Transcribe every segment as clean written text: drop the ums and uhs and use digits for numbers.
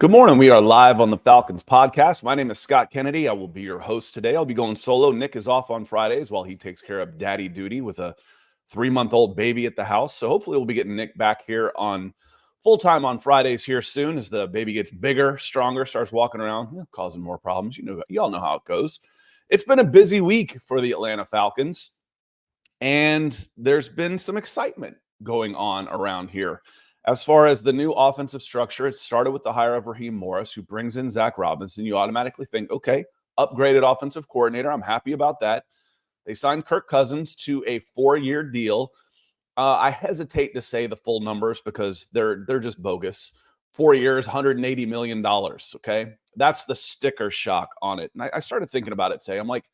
Good morning. We are live on the Falcons Podcast. My name is Scott Kennedy. I will be your host today. I'll be going solo. Nick is off on Fridays while he takes care of daddy duty with a 3-month-old baby at the house. So hopefully we'll be getting Nick back here on full-time on Fridays here soon as the baby gets bigger, stronger, starts walking around, causing more problems. Y'all know how it goes. It's been a busy week for the Atlanta Falcons, and there's been some excitement going on around here. As far as the new offensive structure, it started with the hire of Raheem Morris, who brings in Zach Robinson. You automatically think, okay, upgraded offensive coordinator. I'm happy about that. They signed Kirk Cousins to a 4-year deal. I hesitate to say the full numbers because they're just bogus. 4 years, $180 million, okay? That's the sticker shock on it. And I started thinking about it today. I'm like,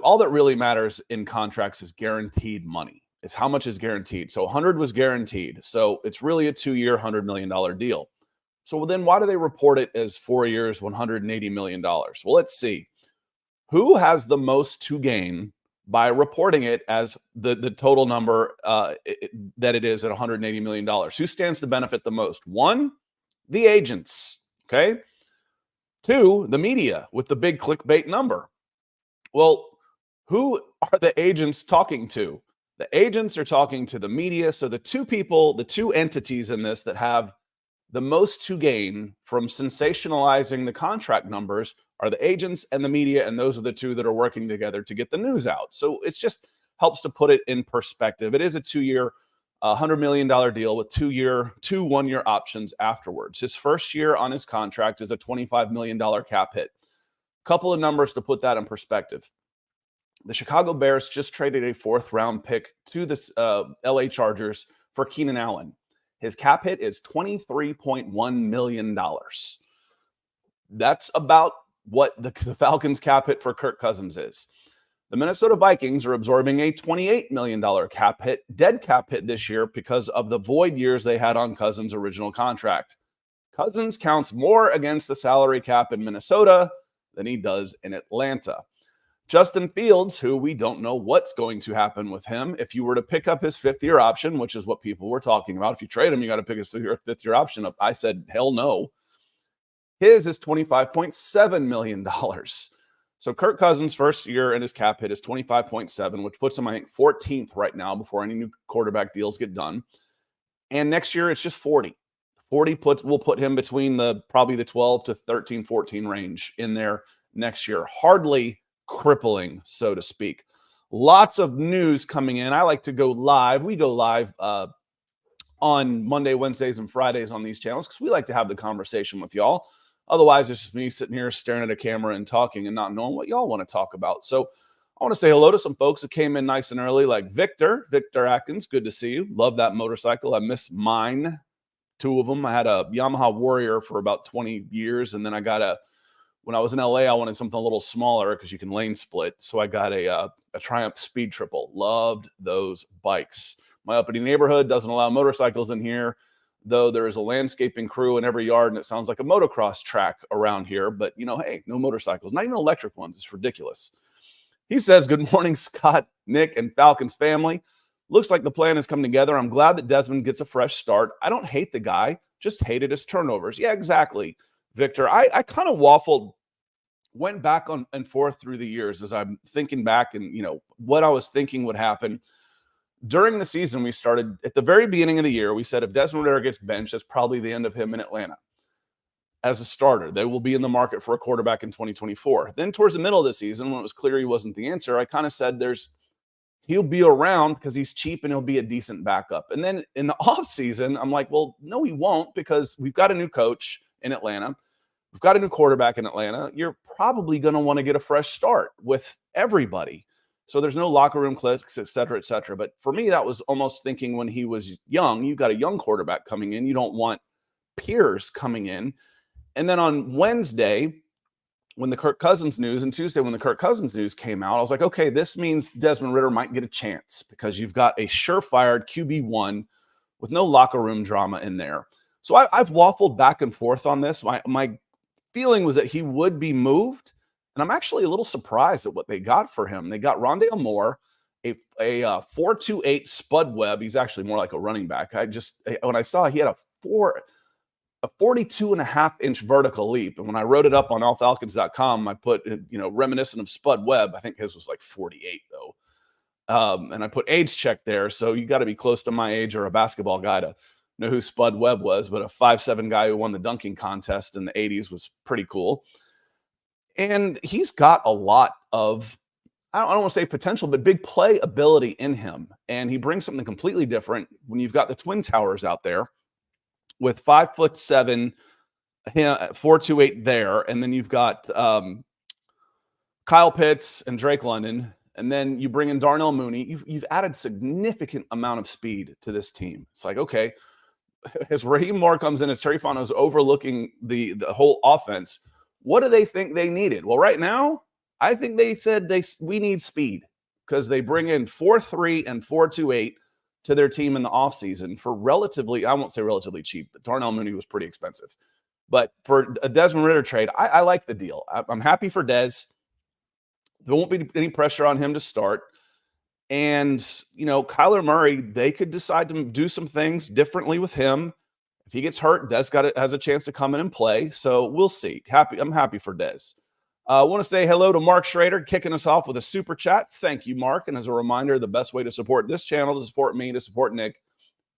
all that really matters in contracts is guaranteed money. It's how much is guaranteed. So 100 was guaranteed. So it's really a 2-year, $100 million deal. So then why do they report it as 4 years, $180 million? Well, let's see. Who has the most to gain by reporting it as the total number that it is at $180 million? Who stands to benefit the most? 1, the agents, okay? 2, the media with the big clickbait number. Well, who are the agents talking to? The agents are talking to the media. So the two entities in this that have the most to gain from sensationalizing the contract numbers are the agents and the media. And those are the two that are working together to get the news out. So it just helps to put it in perspective. It is a 2-year, $100 million deal with 2 1-year options afterwards. His first year on his contract is a $25 million cap hit. Couple of numbers to put that in perspective. The Chicago Bears just traded a 4th-round pick to the LA Chargers for Keenan Allen. His cap hit is $23.1 million. That's about what the Falcons' cap hit for Kirk Cousins is. The Minnesota Vikings are absorbing a $28 million dead cap hit this year because of the void years they had on Cousins' original contract. Cousins counts more against the salary cap in Minnesota than he does in Atlanta. Justin Fields, who we don't know what's going to happen with him. If you were to pick up his 5th-year option, which is what people were talking about, if you trade him, you got to pick his 5th-year option up. I said, hell no. His is $25.7 million. So Kirk Cousins' first year and his cap hit is 25.7, which puts him, I think, 14th right now before any new quarterback deals get done. And next year, it's just 40. 40 will put him between probably the 12 to 13, 14 range in there next year. Hardly crippling, so to speak. Lots of news coming in. I like to go live. We go live on Monday, Wednesdays, and Fridays on these channels because we like to have the conversation with y'all. Otherwise, it's just me sitting here staring at a camera and talking and not knowing what y'all want to talk about. So I want to say hello to some folks that came in nice and early, like Victor Atkins. Good to see you. Love that motorcycle. I miss mine. 2 of them. I had a Yamaha Warrior for about 20 years, and then I got when I was in LA, I wanted something a little smaller because you can lane split. So I got a Triumph Speed Triple. Loved those bikes. My uppity neighborhood doesn't allow motorcycles in here, though there is a landscaping crew in every yard, and it sounds like a motocross track around here. But, hey, no motorcycles, not even electric ones. It's ridiculous. He says, good morning, Scott, Nick, and Falcons family. Looks like the plan has come together. I'm glad that Desmond gets a fresh start. I don't hate the guy, just hated his turnovers. Yeah, exactly, Victor. I kind of went back on and forth through the years as I'm thinking back and, what I was thinking would happen. During the season, we started at the very beginning of the year. We said if Desmond Ridder gets benched, that's probably the end of him in Atlanta as a starter. They will be in the market for a quarterback in 2024. Then towards the middle of the season, when it was clear he wasn't the answer, I kind of said he'll be around because he's cheap and he'll be a decent backup. And then in the offseason, I'm like, well, no, he won't because we've got a new coach in Atlanta. We've got a new quarterback in Atlanta. You're probably going to want to get a fresh start with everybody. So there's no locker room clicks, et cetera, et cetera. But for me, that was almost thinking when he was young, you've got a young quarterback coming in. You don't want peers coming in. And then on Wednesday, when the Kirk Cousins news, and Tuesday when the Kirk Cousins news came out, I was like, okay, this means Desmond Ridder might get a chance because you've got a surefire QB1 with no locker room drama in there. So I've waffled back and forth on this. My feeling was that he would be moved, and I'm actually a little surprised at what they got for him. They got Rondale Moore, a 4.28 Spud Webb. He's actually more like a running back. When I saw he had a a 42.5-inch vertical leap. And when I wrote it up on allfalcons.com, I put, reminiscent of Spud Webb. I think his was like 48 though. And I put age check there. So you got to be close to my age or a basketball guy to know who Spud Webb was, but a 5'7" guy who won the dunking contest in the 80s was pretty cool. And he's got a lot of, I don't want to say potential, but big play ability in him. And he brings something completely different when you've got the Twin Towers out there with 5'7", 4.28 there. And then you've got Kyle Pitts and Drake London. And then you bring in Darnell Mooney. You've added significant amount of speed to this team. It's like, okay, as Raheem Moore comes in, as Terry Fontenot's overlooking the whole offense, what do they think they needed? Well, right now, I think they said we need speed because they bring in 4.3 and 4.28 to their team in the offseason for relatively, I won't say relatively cheap, but Darnell Mooney was pretty expensive. But for a Desmond Ridder trade, I like the deal. I'm happy for Des. There won't be any pressure on him to start. And, Kyler Murray, they could decide to do some things differently with him. If he gets hurt, Des has a chance to come in and play. So we'll see. I'm happy for Des. I want to say hello to Mark Schrader, kicking us off with a super chat. Thank you, Mark. And as a reminder, the best way to support this channel, to support me, to support Nick,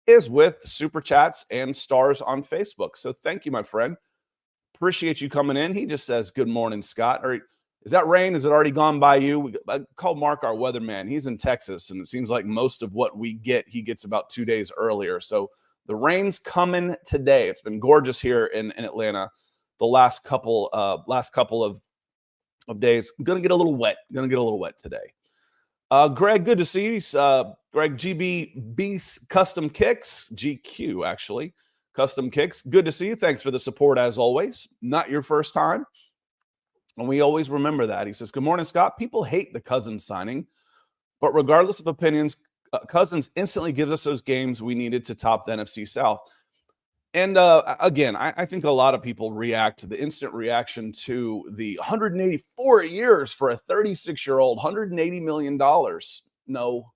is with super chats and stars on Facebook. So thank you, my friend. Appreciate you coming in. He just says, good morning, Scott. Or is that rain? Is it already gone by you? I call Mark our weatherman. He's in Texas, and it seems like most of what we get, he gets about 2 days earlier. So the rain's coming today. It's been gorgeous here in Atlanta the last couple of days. Going to get a little wet today. Greg, good to see you. Greg, GB Beast Custom Kicks, GQ actually, Custom Kicks. Good to see you. Thanks for the support as always. Not your first time. And we always remember that. He says, good morning, Scott. People hate the Cousins signing, but regardless of opinions, Cousins instantly gives us those games we needed to top the NFC South. And again, I think a lot of people react to the instant reaction to the 184 years for a 36-year-old, $180 million. No,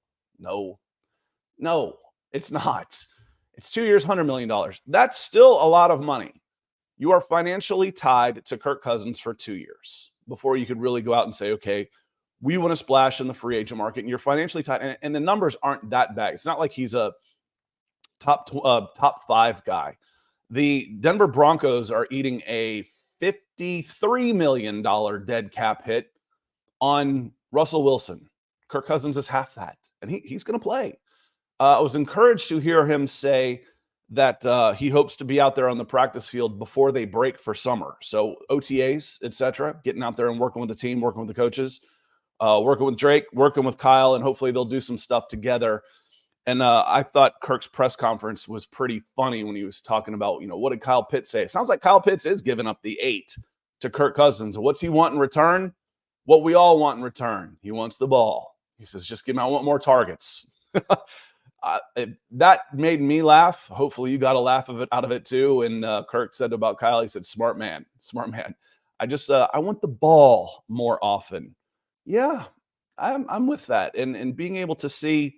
it's not. It's 2 years, $100 million. That's still a lot of money. You are financially tied to Kirk Cousins for 2 years before you could really go out and say, okay, we want to splash in the free agent market, and you're financially tied. And the numbers aren't that bad. It's not like he's a top 5 guy. The Denver Broncos are eating a $53 million dead cap hit on Russell Wilson. Kirk Cousins is half that, and he's going to play. I was encouraged to hear him say that he hopes to be out there on the practice field before they break for summer. So OTAs, etc., getting out there and working with the team, working with the coaches, working with Drake, working with Kyle, and hopefully they'll do some stuff together. And I thought Kirk's press conference was pretty funny when he was talking about, what did Kyle Pitts say? It sounds like Kyle Pitts is giving up the 8 to Kirk Cousins. What's he want in return? What we all want in return. He wants the ball. He says, just give me, I want more targets. That made me laugh. Hopefully you got a laugh out of it too. And Kirk said about Kyle, he said, smart man. I want the ball more often. Yeah, I'm with that. And being able to see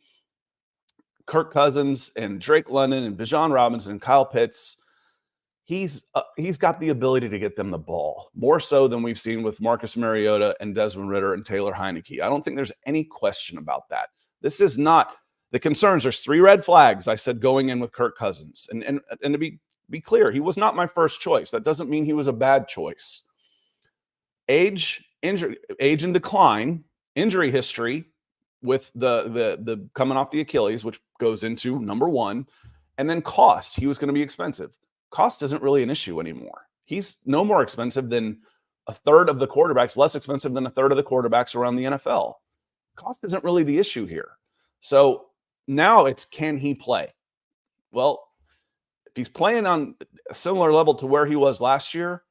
Kirk Cousins and Drake London and Bijan Robinson and Kyle Pitts, he's got the ability to get them the ball more so than we've seen with Marcus Mariota and Desmond Ridder and Taylor Heineke. I don't think there's any question about that. This is not the concerns. There's 3 red flags I said going in with Kirk Cousins. And to be clear, he was not my first choice. That doesn't mean he was a bad choice. Age and decline, injury history with the coming off the Achilles, which goes into number 1, and then cost. He was going to be expensive. Cost isn't really an issue anymore. He's no more expensive than a third of the quarterbacks, less expensive than a third of the quarterbacks around the NFL. Cost isn't really the issue here. So now it's, can he play? Well, if he's playing on a similar level to where he was last year,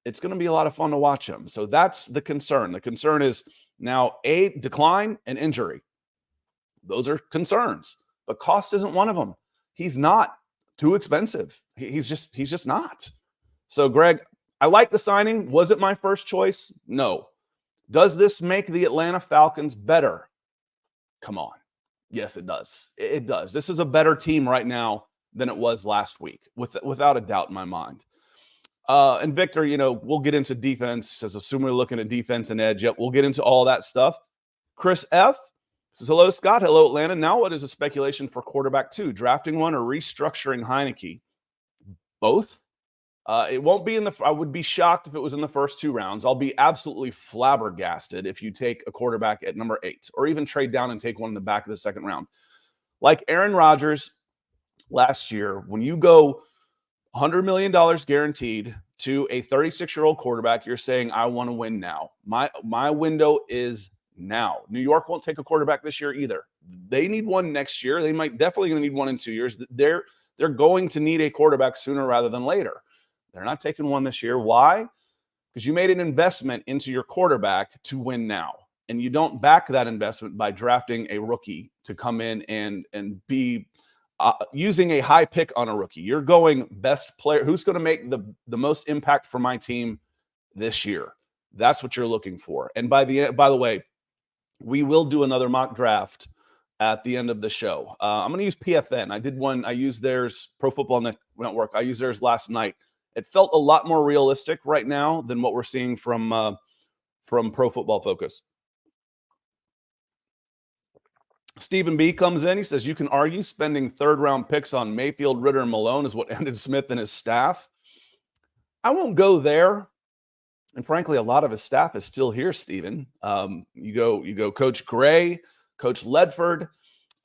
it's going to be a lot of fun to watch him. So that's the concern. The concern is now decline and injury. Those are concerns, but cost isn't one of them. He's not too expensive. He's just not. So Greg, I like the signing. Was it my first choice? No. Does this make the Atlanta Falcons better? Come on. Yes, it does. It does. This is a better team right now than it was last week, without a doubt in my mind. And Victor, we'll get into defense. Says, assume we're looking at defense and edge. Yep, we'll get into all that stuff. Chris F. says, hello, Scott. Hello, Atlanta. Now what is a speculation for quarterback 2? Drafting one or restructuring Heineke? Both. It won't be I would be shocked if it was in the first 2 rounds. I'll be absolutely flabbergasted if you take a quarterback at number 8 or even trade down and take one in the back of the second round. Like Aaron Rodgers last year, when you go $100 million guaranteed to a 36-year-old quarterback, you're saying, I want to win now. My window is now. New York won't take a quarterback this year either. They need one next year. They might definitely going to need one in 2 years. They're going to need a quarterback sooner rather than later. They're not taking one this year. Why? Because you made an investment into your quarterback to win now. And you don't back that investment by drafting a rookie to come in and be using a high pick on a rookie. You're going best player. Who's going to make the most impact for my team this year? That's what you're looking for. And by the way, we will do another mock draft at the end of the show. I'm going to use PFN. I did one. I used theirs, Pro Football Network. I used theirs last night. It felt a lot more realistic right now than what we're seeing from Pro Football Focus. Stephen B comes in. He says, you can argue spending third-round picks on Mayfield, Ridder, and Malone is what ended Smith and his staff. I won't go there. And frankly, a lot of his staff is still here, Stephen. You go Coach Gray, Coach Ledford,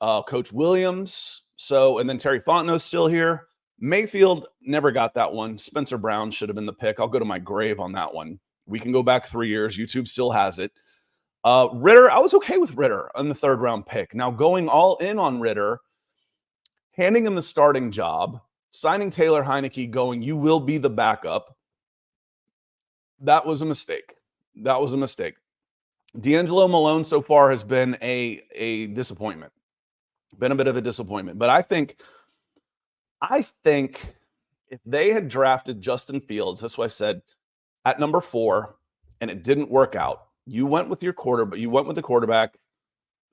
Coach Williams. And then Terry Fontenot's still here. Mayfield never got that one. Spencer Brown should have been the pick. I'll go to my grave on that one. We can go back 3 years. YouTube still has it. Ridder, I was okay with Ridder on the third-round pick. Now, going all in on Ridder, handing him the starting job, signing Taylor Heineke, going, you will be the backup, that was a mistake. D'Angelo Malone so far has been a disappointment. Been a bit of a disappointment. But I think if they had drafted Justin Fields, that's why I said at number 4, and it didn't work out, you went with your quarterback. You went with the quarterback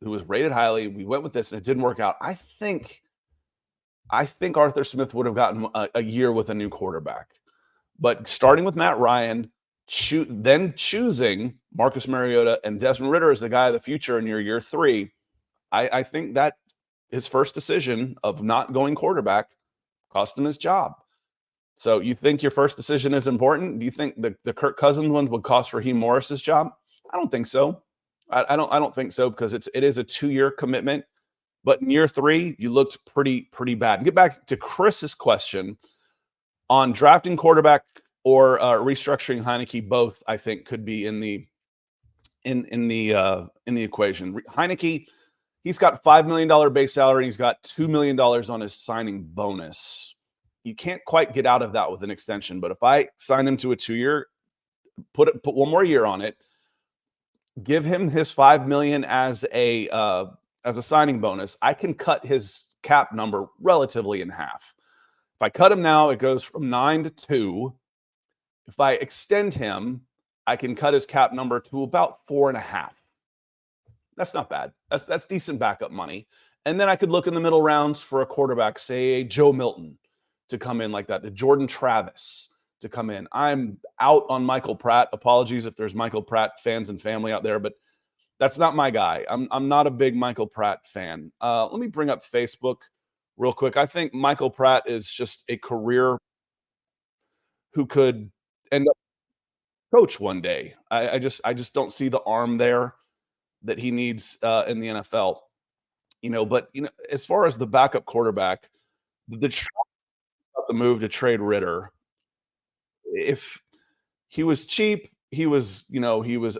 who was rated highly. We went with this, and it didn't work out. I think Arthur Smith would have gotten a year with a new quarterback. But starting with Matt Ryan, then choosing Marcus Mariota and Desmond Ridder as the guy of the future in your year 3, I think that his first decision of not going quarterback cost him his job. So you think your first decision is important? Do you think the Kirk Cousins one would cost Raheem Morris's job? I don't think so. I don't think so, because it is a 2-year commitment. But in year 3, you looked pretty bad. And get back to Chris's question on drafting quarterback or restructuring Heineke. Both, I think, could be in the equation. Heineke, he's got $5 million base salary. He's got $2 million on his signing bonus. You can't quite get out of that with an extension. But if I sign him to a 2-year, put one more year on it, give him his $5 million as a signing bonus, I can cut his cap number relatively in half. If I cut him now, it goes from 9 to 2. If I extend him, I can cut his cap number to about 4.5. That's not bad. That's decent backup money. And then I could look in the middle rounds for a quarterback, say Joe Milton, to come in like that, to Jordan Travis to come in. I'm out on Michael Pratt. Apologies if there's Michael Pratt fans and family out there, but that's not my guy. I'm not a big Michael Pratt fan. Let me bring up Facebook real quick. I think Michael Pratt is just a career who could end up coach one day. I just don't see the arm there that he needs in the NFL. But as far as the backup quarterback, the move to trade Ridder, if he was cheap, he was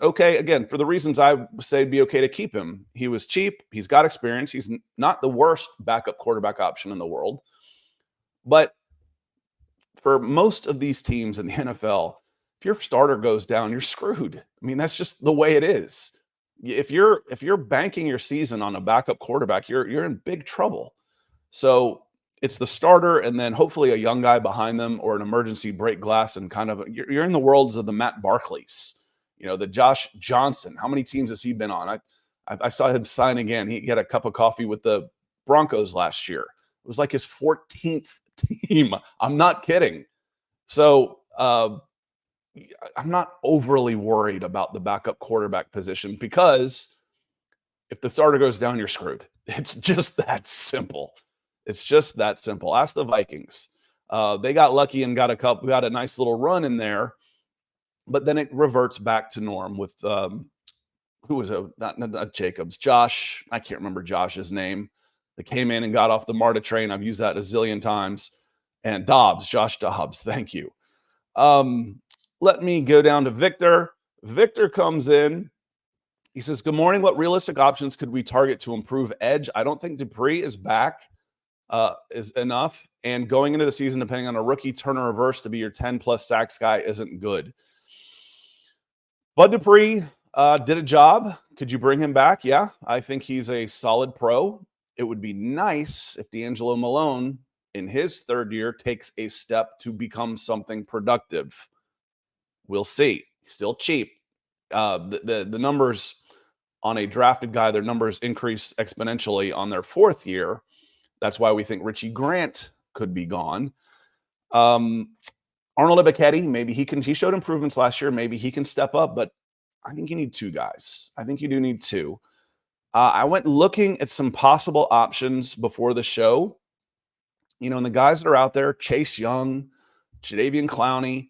okay. Again, for the reasons I say it'd be okay to keep him. He was cheap. He's got experience. He's not the worst backup quarterback option in the world. But for most of these teams in the NFL, if your starter goes down, you're screwed. I mean, that's just the way it is. If you're banking your season on a backup quarterback, you're in big trouble. So it's the starter, and then hopefully a young guy behind them, or an emergency break glass, and kind of you're in the worlds of the Matt Barkleys, the Josh Johnson. How many teams has he been on? I saw him sign again. He had a cup of coffee with the Broncos last year. It was like his 14th team. I'm not kidding. So I'm not overly worried about the backup quarterback position because if the starter goes down, you're screwed. It's just that simple. It's just that simple. Ask the Vikings. They got lucky and got a nice little run in there, but then it reverts back to norm with who was it? Not Jacobs, Josh. I can't remember Josh's name. That came in and got off the MARTA train. I've used that a zillion times. And Josh Dobbs. Thank you. Let me go down to Victor. Victor comes in. He says, good morning. What realistic options could we target to improve edge? I don't think Dupree is back is enough. And going into the season, depending on a rookie Turner reverse to be your 10-plus sacks guy isn't good. Bud Dupree did a job. Could you bring him back? Yeah, I think he's a solid pro. It would be nice if D'Angelo Malone in his third year takes a step to become something productive. We'll see. He's still cheap. The numbers on a drafted guy, their numbers increase exponentially on their fourth year. That's why we think Richie Grant could be gone. Arnold Ebiketie, maybe he showed improvements last year. Maybe he can step up, but I think you need two guys. I think you do need two. I went looking at some possible options before the show. And the guys that are out there, Chase Young, Jadeveon Clowney.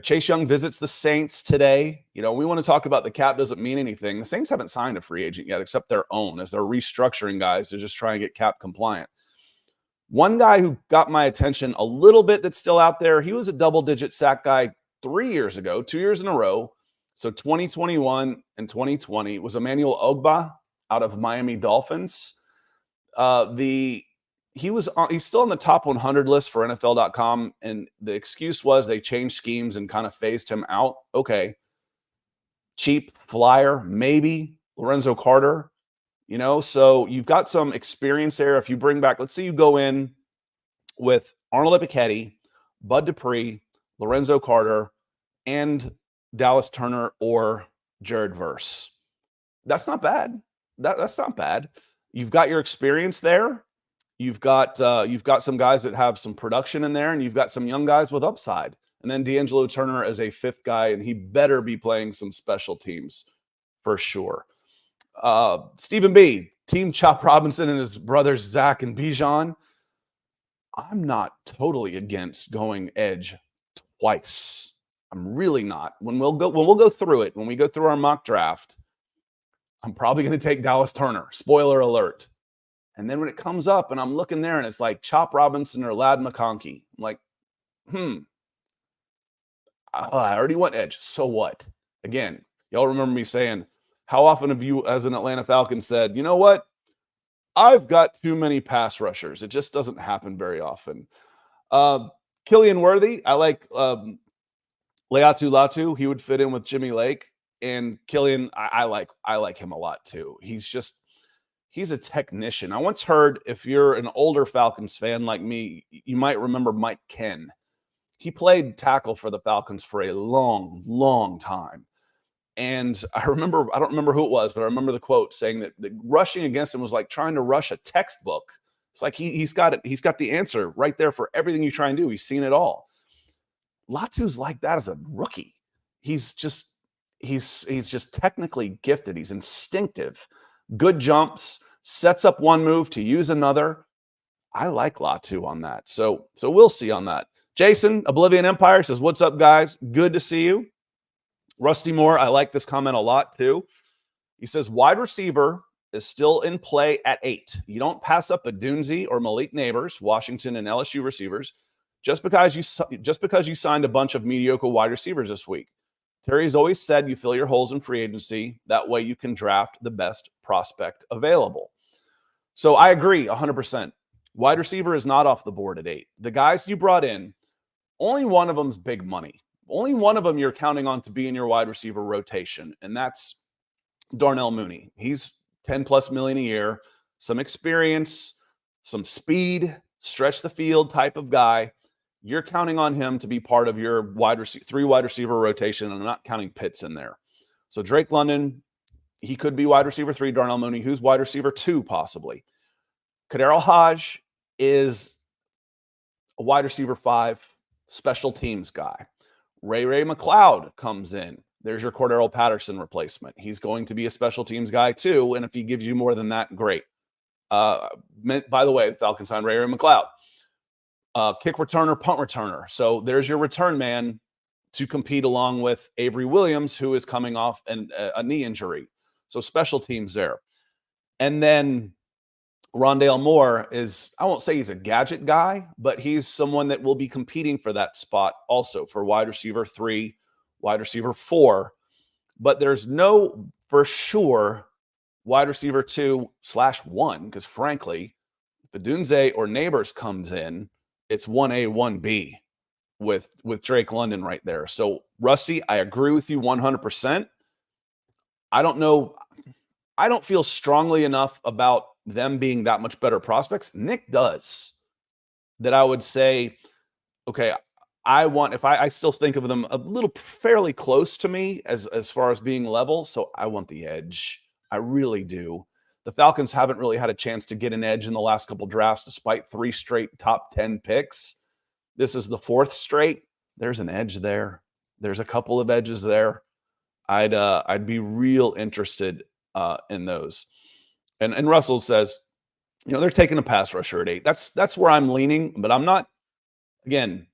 Chase Young visits the Saints today. We want to talk about the cap doesn't mean anything. The Saints haven't signed a free agent yet, except their own, as they're restructuring guys to just try and get cap compliant. One guy who got my attention a little bit that's still out there, he was a double-digit sack guy 3 years ago, 2 years in a row. So 2021 and 2020 was Emmanuel Ogbah out of Miami Dolphins. He's still on the top 100 list for NFL.com, and the excuse was they changed schemes and kind of phased him out. Okay. Cheap flyer, maybe. Lorenzo Carter, so you've got some experience there. If you bring back, let's say you go in with Arnold Ebiketie, Bud Dupree, Lorenzo Carter, and Dallas Turner or Jared Verse. That's not bad. That's not bad. You've got your experience there. You've got some guys that have some production in there, and you've got some young guys with upside. And then D'Angelo Turner as a fifth guy, and he better be playing some special teams for sure. Stephen B, Team Chop Robinson and his brothers Zach and Bijan. I'm not totally against going edge twice. I'm really not. When we'll go through it, when we go through our mock draft, I'm probably going to take Dallas Turner. Spoiler alert. And then when it comes up and I'm looking there and it's like Chop Robinson or Ladd McConkey, I'm like, I already went edge. So what? Again, y'all remember me saying, how often have you as an Atlanta Falcon said, you know what? I've got too many pass rushers. It just doesn't happen very often. Killian Worthy, I like Leatu Latu. He would fit in with Jimmy Lake. And Killian, I like him a lot too. He's a technician. I once heard, if you're an older Falcons fan like me, you might remember Mike Ken. He played tackle for the Falcons for a long, long time. And I don't remember who it was, but I remember the quote saying that rushing against him was like trying to rush a textbook. It's like he's got it. He's got the answer right there for everything you try and do. He's seen it all. Latu's like that as a rookie. He's just technically gifted. He's instinctive. Good jumps, sets up one move to use another. I like Latu on that. So we'll see on that. Jason, Oblivion Empire says, what's up, guys? Good to see you. Rusty Moore, I like this comment a lot too. He says, wide receiver is still in play at 8. You don't pass up a Dunze or Malik Neighbors, Washington and LSU receivers, just because you signed a bunch of mediocre wide receivers this week. Terry's always said you fill your holes in free agency. That way you can draft the best prospect available. So I agree 100%. Wide receiver is not off the board at 8. The guys you brought in, only one of them's big money. Only one of them you're counting on to be in your wide receiver rotation, and that's Darnell Mooney. He's $10+ million a year, some experience, some speed, stretch the field type of guy. You're counting on him to be part of your three wide receiver rotation, and I'm not counting Pitts in there. So Drake London, he could be wide receiver 3. Darnell Mooney, who's wide receiver 2 possibly. Cordarrelle is a wide receiver 5, special teams guy. Ray McCloud comes in. There's your Cordarrelle Patterson replacement. He's going to be a special teams guy too, and if he gives you more than that, great. By the way, the Falcons signed Ray McCloud. Kick returner, punt returner. So there's your return man to compete along with Avery Williams, who is coming off a knee injury. So special teams there. And then Rondale Moore is, I won't say he's a gadget guy, but he's someone that will be competing for that spot also for wide receiver 3, wide receiver 4. But there's no, for sure, wide receiver 2/1, because frankly, if Odunze or Neighbors comes in, it's 1A, 1B with Drake London right there. So, Rusty, I agree with you 100%. I don't know. I don't feel strongly enough about them being that much better prospects. Nick does. That I would say, okay, I still think of them a little fairly close to me as far as being level. So I want the edge. I really do. The Falcons haven't really had a chance to get an edge in the last couple drafts, despite 3 straight top 10 picks. This is the 4th straight. There's an edge there. There's a couple of edges there. I'd be real interested in those. And Russell says, they're taking a pass rusher at 8. That's where I'm leaning, but I'm not. Again,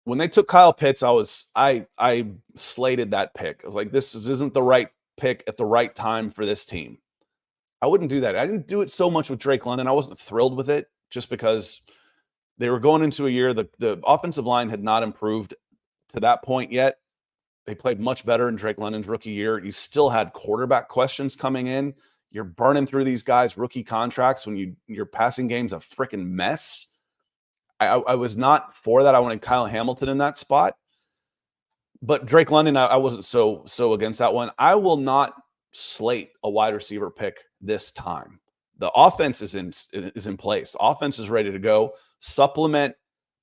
when they took Kyle Pitts, I slated that pick. I was like, this isn't the right pick at the right time for this team. I wouldn't do that. I didn't do it so much with Drake London. I wasn't thrilled with it just because they were going into a year. The offensive line had not improved to that point yet. They played much better in Drake London's rookie year. You still had quarterback questions coming in. You're burning through these guys' rookie contracts when your passing game's a freaking mess. I was not for that. I wanted Kyle Hamilton in that spot. But Drake London, I wasn't so against that one. I will not slate a wide receiver pick this time. The offense is in place. The offense is ready to go. Supplement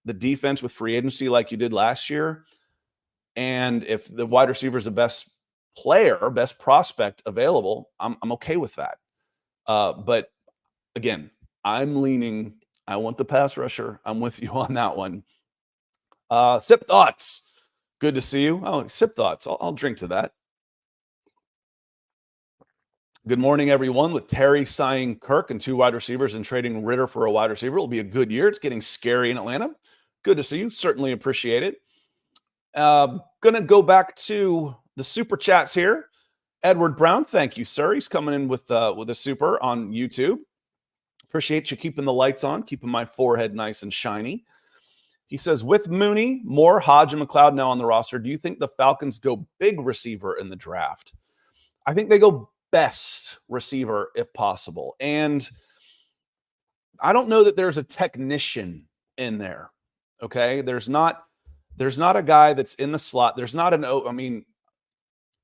the defense with free agency like you did last year. And if the wide receiver is the best player, best prospect available, I'm okay with that. But again, I'm leaning. I want the pass rusher. I'm with you on that one. Sip Thoughts. Good to see you. Oh, Sip Thoughts. I'll drink to that. Good morning, everyone. With Terry signing Kirk and 2 wide receivers and trading Ridder for a wide receiver, it'll be a good year. It's getting scary in Atlanta. Good to see you. Certainly appreciate it. Going to go back to the super chats here. Edward Brown, thank you, sir. He's coming in with a super on YouTube. Appreciate you keeping the lights on, keeping my forehead nice and shiny. He says, with Mooney, Moore, Hodge, and McCloud now on the roster, do you think the Falcons go big receiver in the draft? I think they go best receiver if possible. And I don't know that there's a technician in there. Okay. There's not a guy that's in the slot. There's not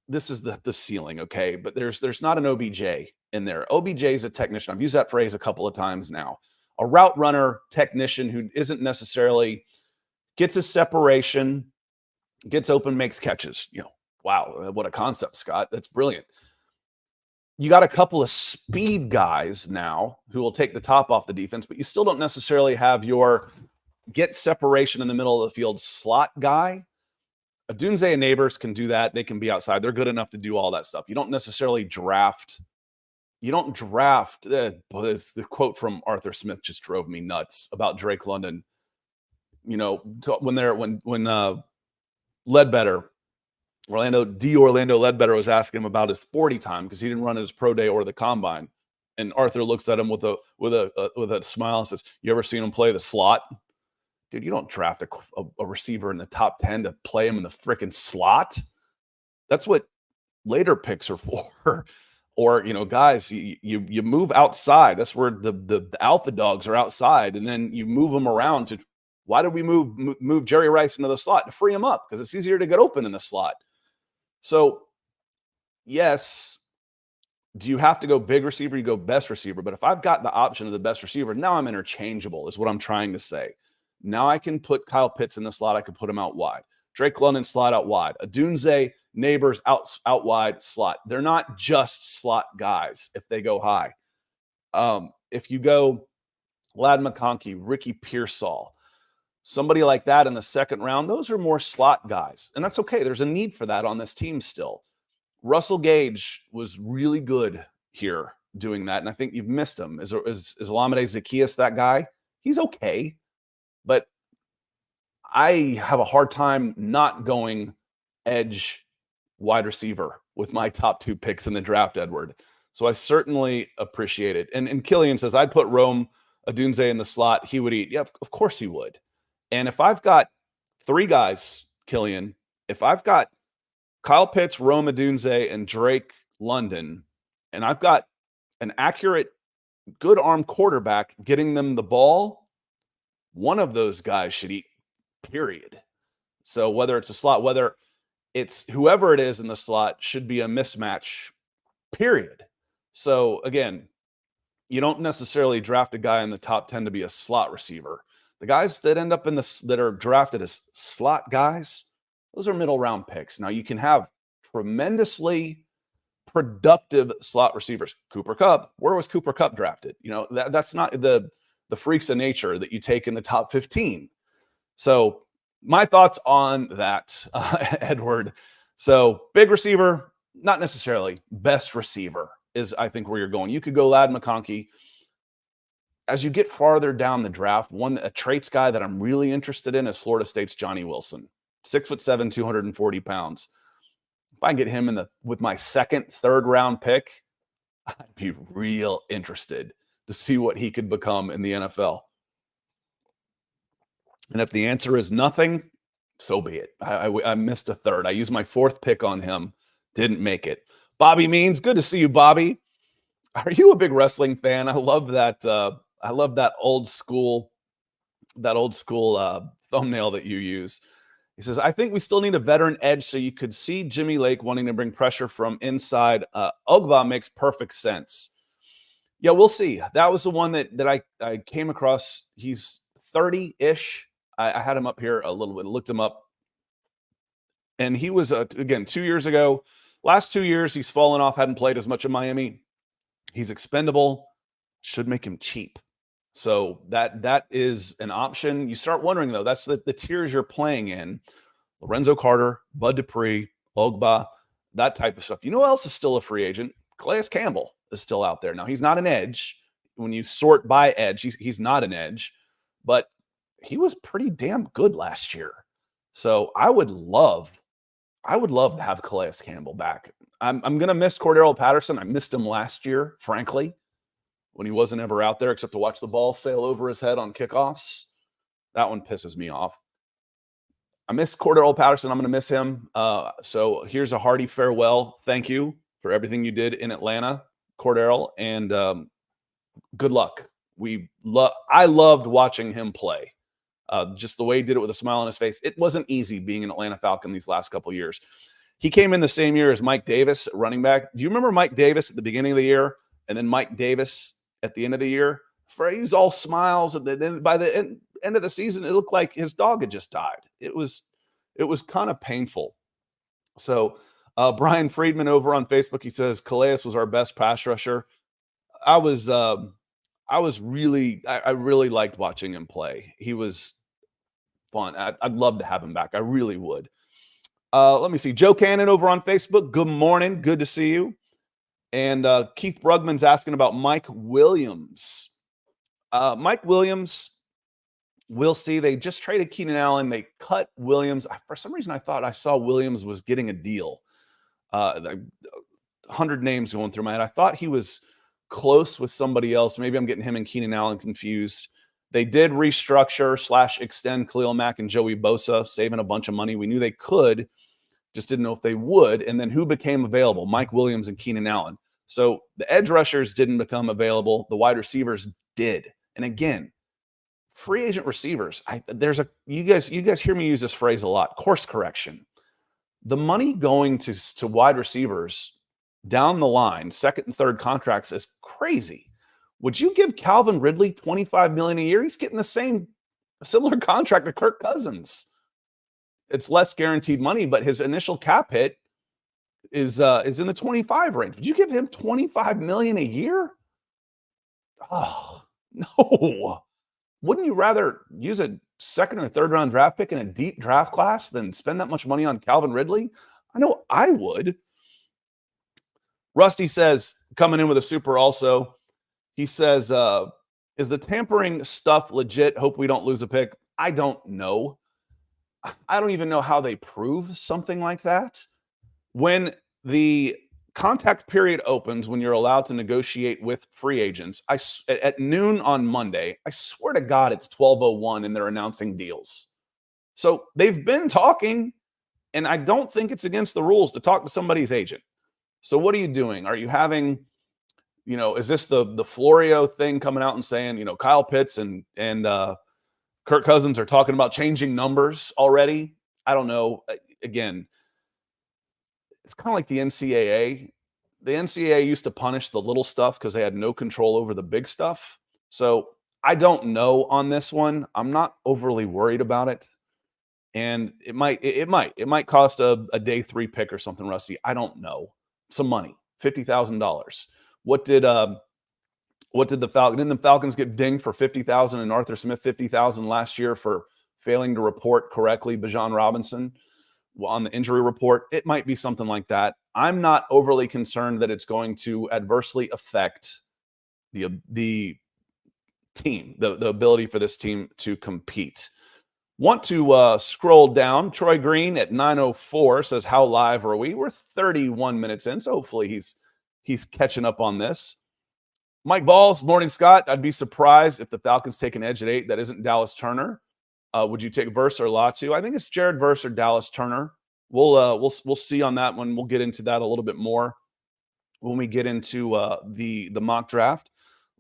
this is the ceiling. Okay. But there's not an OBJ in there. OBJ is a technician. I've used that phrase a couple of times now. A route runner technician who isn't necessarily gets a separation, gets open, makes catches. Wow, what a concept, Scott. That's brilliant. You got a couple of speed guys now who will take the top off the defense, but you still don't necessarily have your get separation in the middle of the field slot guy. Odunze and Neighbors can do that. They can be outside. They're good enough to do all that stuff. You don't necessarily draft. You don't draft. The quote from Arthur Smith just drove me nuts about Drake London. When Ledbetter, Orlando Ledbetter was asking him about his 40 time because he didn't run his pro day or the combine, and Arthur looks at him with a smile and says, "You ever seen him play the slot?" Dude, you don't draft a receiver in the top 10 to play him in the freaking slot. That's what later picks are for. Or, guys, you move outside. That's where the alpha dogs are outside. And then you move them around to, why did we move Jerry Rice into the slot? To free him up, because it's easier to get open in the slot. So, yes, do you have to go big receiver? You go best receiver. But if I've got the option of the best receiver, now I'm interchangeable is what I'm trying to say. Now I can put Kyle Pitts in the slot. I could put him out wide. Drake London slot out wide. Odunze, Neighbors out wide slot. They're not just slot guys if they go high. If you go Lad McConkey, Ricky Pearsall, somebody like that in the second round. Those are more slot guys, and that's okay. There's a need for that on this team still. Russell Gage was really good here doing that, and I think you've missed him. Is Olamide Zaccheaus that guy? He's okay, but I have a hard time not going edge wide receiver with my top 2 picks in the draft, Edward. So I certainly appreciate it. And Killian says, I'd put Rome Odunze in the slot. He would eat. Yeah, of course he would. And if I've got 3 guys, Killian, if I've got Kyle Pitts, Rome Odunze, and Drake London, and I've got an accurate, good arm quarterback getting them the ball, one of those guys should eat, period. So whether it's a slot, whether it's whoever it is in the slot, should be a mismatch, period. So again, you don't necessarily draft a guy in the top 10 to be a slot receiver. The guys that end up that are drafted as slot guys, those are middle round picks. Now you can have tremendously productive slot receivers. Cooper Kupp, where was Cooper Kupp drafted? That's not the freaks of nature that you take in the top 15. So my thoughts on that, Edward. So big receiver, not necessarily. Best receiver is, I think, where you're going. You could go Lad McConkey. As you get farther down the draft, a traits guy that I'm really interested in is Florida State's Johnny Wilson. 6'7", 240 pounds. If I get him with my second, third round pick, I'd be real interested to see what he could become in the NFL. And if the answer is nothing, so be it. I missed a third. I used my 4th pick on him. Didn't make it. Bobby Means, good to see you, Bobby. Are you a big wrestling fan? I love that. I love that old school thumbnail that you use. He says, I think we still need a veteran edge, so you could see Jimmy Lake wanting to bring pressure from inside. Ogba makes perfect sense. Yeah, we'll see. That was the one that I came across. He's 30-ish. I had him up here a little bit, looked him up. And he was, again, 2 years ago. Last 2 years, he's fallen off, hadn't played as much in Miami. He's expendable. Should make him cheap. So that is an option. You start wondering, though, that's the tiers you're playing in. Lorenzo Carter, Bud Dupree, Ogba, that type of stuff. You know who else is still a free agent? Calais Campbell is still out there. Now, he's not an edge. When you sort by edge, he's not an edge. But he was pretty damn good last year. So I would love to have Calais Campbell back. I'm going to miss Cordarrelle Patterson. I missed him last year, frankly, when he wasn't ever out there except to watch the ball sail over his head on kickoffs. That one pisses me off. I miss Cordarrelle Patterson. I'm going to miss him. So here's a hearty farewell. Thank you for everything you did in Atlanta, Cordarrelle, and good luck. I loved watching him play. Just the way he did it with a smile on his face. It wasn't easy being an Atlanta Falcon these last couple of years. He came in the same year as Mike Davis, running back. Do you remember Mike Davis at the beginning of the year and then Mike Davis at the end of the year? He was all smiles, and then by the end of the season, it looked like his dog had just died. It was kind of painful. So Brian Friedman over on Facebook, he says, Calais was our best pass rusher. I really liked watching him play. He was fun. I'd love to have him back. I really would. Let me see. Joe Cannon over on Facebook. Good morning. Good to see you. And Keith Brugman's asking about Mike Williams. Mike Williams, we'll see. They just traded Keenan Allen. They cut Williams. For some reason, I thought I saw Williams was getting a deal. 100 names going through my head. I thought he was close with somebody else. Maybe I'm getting him and Keenan Allen confused. They did restructure / extend Khalil Mack and Joey Bosa, saving a bunch of money. We knew they could, just didn't know if they would. And then who became available? Mike Williams and Keenan Allen. So the edge rushers didn't become available. The wide receivers did. And again, free agent receivers. You guys hear me use this phrase a lot. Course correction. The money going to wide receivers down the line, second and third contracts, is crazy. Would you give Calvin Ridley $25 million a year? He's getting a similar contract to Kirk Cousins. It's less guaranteed money, but his initial cap hit is in the 25 range. Would you give him $25 million a year? Oh, No. Wouldn't you rather use a second or third round draft pick in a deep draft class than spend that much money on Calvin Ridley? I know I would. Rusty says, coming in with a super also, he says, is the tampering stuff legit? Hope we don't lose a pick. I don't know. I don't even know how they prove something like that. When the contact period opens, when you're allowed to negotiate with free agents, at noon on Monday, I swear to God, it's 12:01 and they're announcing deals. So they've been talking, and I don't think it's against the rules to talk to somebody's agent. So what are you doing? Are you having, is this the Florio thing coming out and saying, Kyle Pitts and Kirk Cousins are talking about changing numbers already? I don't know. Again, it's kind of like the NCAA. The NCAA used to punish the little stuff because they had no control over the big stuff. So I don't know on this one. I'm not overly worried about it. And it might cost a day 3 pick or something, Rusty. I don't know. Some money, $50,000. What did the Falcons? Didn't the Falcons get dinged for $50,000 and Arthur Smith $50,000 last year for failing to report correctly Bijan Robinson on the injury report? It might be something like that. I'm not overly concerned that it's going to adversely affect the team, the ability for this team to compete. Want to scroll down. Troy Green at 9:04 says, how live are we? We're 31 minutes in, so hopefully he's catching up on this. Mike Balls, morning, Scott. I'd be surprised if the Falcons take an edge at 8 that isn't Dallas Turner. Would you take Verse or Latu? I think it's Jared Verse or Dallas Turner. We'll see on that one. We'll get into that a little bit more when we get into the mock draft.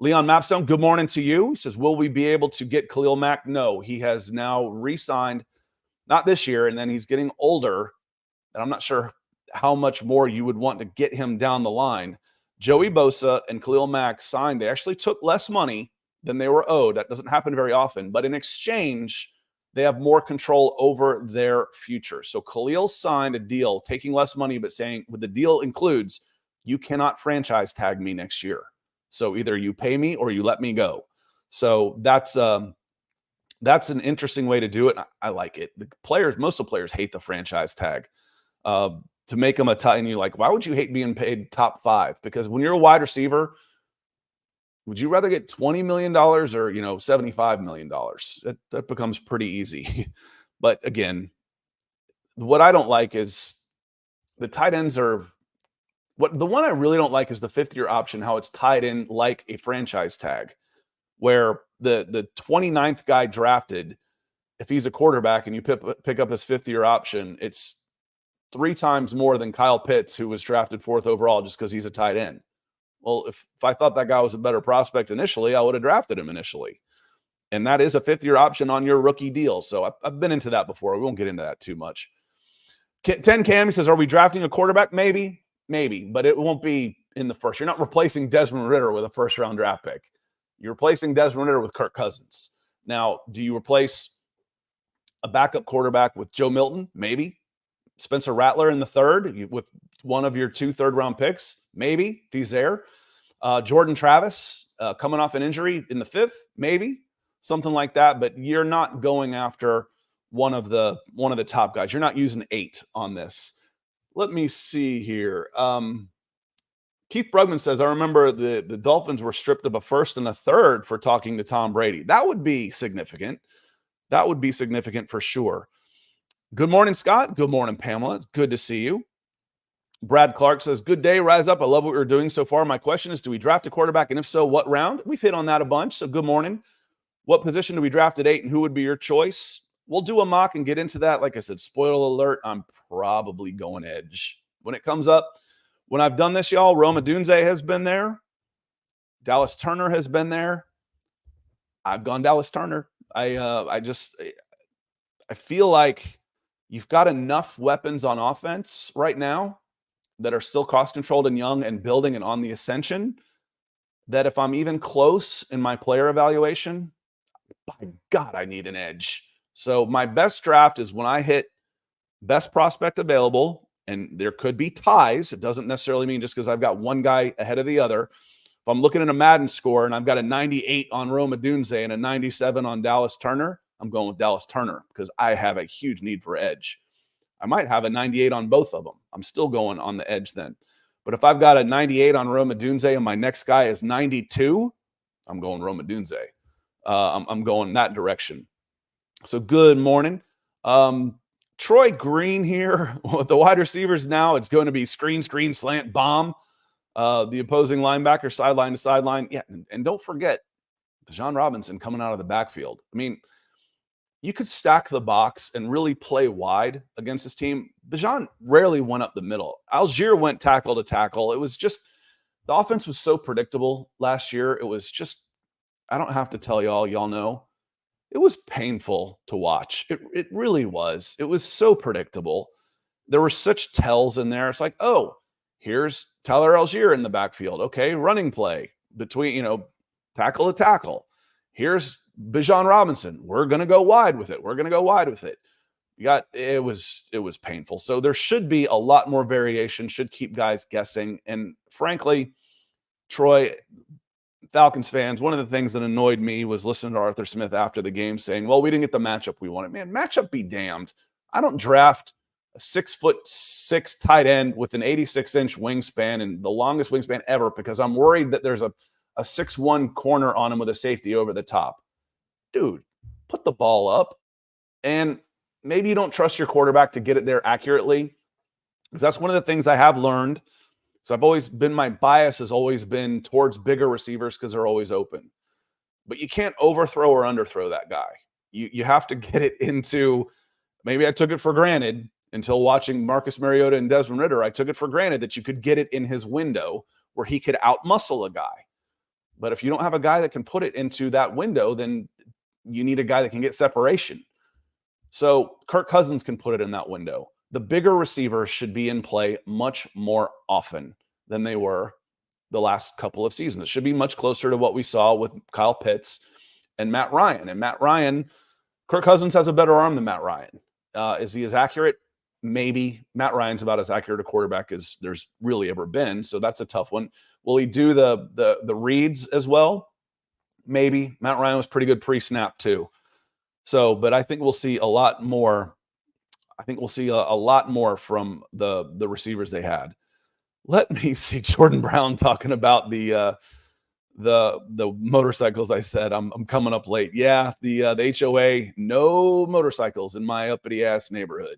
Leon Mapstone, good morning to you. He says, will we be able to get Khalil Mack? No, he has now re-signed, not this year, and then he's getting older, and I'm not sure how much more you would want to get him down the line. Joey Bosa and Khalil Mack signed. They actually took less money than they were owed. That doesn't happen very often, but in exchange, they have more control over their future. So Khalil signed a deal, taking less money, but saying with the deal includes, you cannot franchise tag me next year. So either you pay me or you let me go. So that's an interesting way to do it. I like it. Most of the players hate the franchise tag. To make them and you're like, why would you hate being paid top 5? Because when you're a wide receiver, would you rather get $20 million or, $75 million? That becomes pretty easy. But again, what I don't like is the tight ends are the one I really don't like is the 5th-year option, how it's tied in like a franchise tag, where the 29th guy drafted, if he's a quarterback and you pick up his 5th-year option, it's 3 times more than Kyle Pitts, who was drafted 4th overall just because he's a tight end. Well, if I thought that guy was a better prospect initially, I would have drafted him initially. And that is a 5th-year option on your rookie deal. So I've been into that before. We won't get into that too much. 10 Cam, he says, are we drafting a quarterback? Maybe, but it won't be in the first. You're not replacing Desmond Ridder with a first-round draft pick. You're replacing Desmond Ridder with Kirk Cousins. Now, do you replace a backup quarterback with Joe Milton? Maybe. Spencer Rattler in the 3rd with one of your 2 third-round picks? Maybe, if he's there. Jordan Travis coming off an injury in the 5th? Maybe. Something like that. But you're not going after one of the top guys. You're not using 8 on this. Let me see here. Keith Brugman says, I remember the Dolphins were stripped of a 1st and a 3rd for talking to Tom Brady. That would be significant. That would be significant for sure. Good morning, Scott. Good morning, Pamela. It's good to see you. Brad Clark says, good day, rise up. I love what we're doing so far. My question is, do we draft a quarterback? And if so, what round? We've hit on that a bunch. So good morning. What position do we draft at 8 and who would be your choice? We'll do a mock and get into that. Like I said, spoiler alert, I'm probably going edge. When it comes up, when I've done this, y'all, Roma Dunze has been there. Dallas Turner has been there. I've gone Dallas Turner. I feel like you've got enough weapons on offense right now that are still cost-controlled and young and building and on the ascension, that if I'm even close in my player evaluation, by God, I need an edge. So my best draft is when I hit best prospect available, and there could be ties. It doesn't necessarily mean just because I've got one guy ahead of the other. If I'm looking at a Madden score and I've got a 98 on Rome Odunze and a 97 on Dallas Turner, I'm going with Dallas Turner because I have a huge need for edge. I might have a 98 on both of them. I'm still going on the edge then. But if I've got a 98 on Rome Odunze and my next guy is 92, I'm going Rome Odunze. I'm going that direction. So good morning. Troy Green here with the wide receivers now. It's going to be screen, slant, bomb. The opposing linebacker, sideline to sideline. Yeah, and don't forget, Bijan Robinson coming out of the backfield. I mean, you could stack the box and really play wide against this team. Bijan rarely went up the middle. Algier went tackle to tackle. It was just, the offense was so predictable last year. It was just, I don't have to tell y'all know. It was painful to watch. It really was. It was so predictable. There were such tells in there. It's like, oh, here's Tyler Algier in the backfield. Okay, running play between, tackle to tackle. Here's Bijan Robinson. We're going to go wide with it. It was painful. So there should be a lot more variation, should keep guys guessing. And frankly, Troy, Falcons fans, one of the things that annoyed me was listening to Arthur Smith after the game saying, well, we didn't get the matchup we wanted. Man, matchup be damned. I don't draft a 6'6" tight end with an 86-inch wingspan and the longest wingspan ever because I'm worried that there's a 6'1" corner on him with a safety over the top. Dude, put the ball up. And maybe you don't trust your quarterback to get it there accurately, because that's one of the things I have learned. So my bias has always been towards bigger receivers because they're always open. But you can't overthrow or underthrow that guy. You have to get it into, maybe I took it for granted until watching Marcus Mariota and Desmond Ridder. I took it for granted that you could get it in his window where he could outmuscle a guy. But if you don't have a guy that can put it into that window, then you need a guy that can get separation. So Kirk Cousins can put it in that window. The bigger receivers should be in play much more often than they were the last couple of seasons. It should be much closer to what we saw with Kyle Pitts and Matt Ryan. And Matt Ryan, Kirk Cousins has a better arm than Matt Ryan. Is he as accurate? Maybe. Matt Ryan's about as accurate a quarterback as there's really ever been. So that's a tough one. Will he do the reads as well? Maybe. Matt Ryan was pretty good pre-snap too. So, but I think we'll see a lot more. I think we'll see a lot more from the receivers they had. Let me see Jordan Brown talking about the motorcycles. I said I'm coming up late. Yeah, the HOA, no motorcycles in my uppity ass neighborhood.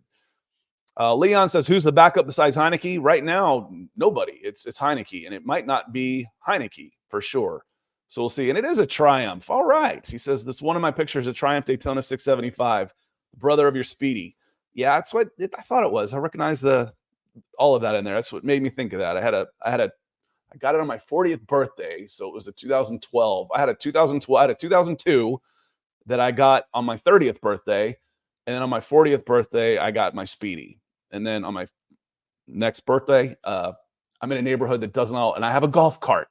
Leon says, who's the backup besides Heineke? Right now, nobody. It's Heineke, and it might not be Heineke for sure. So we'll see. And it is a Triumph. All right. He says, this one of my pictures, a Triumph Daytona 675, brother of your Speedy. Yeah, that's what I thought it was. I recognize all of that in there. That's what made me think of that. I got it on my 40th birthday, so it was a 2012. I had a 2002 that I got on my 30th birthday, and then on my 40th birthday, I got my Speedy. And then on my next birthday, I'm in a neighborhood that doesn't all, and I have a golf cart.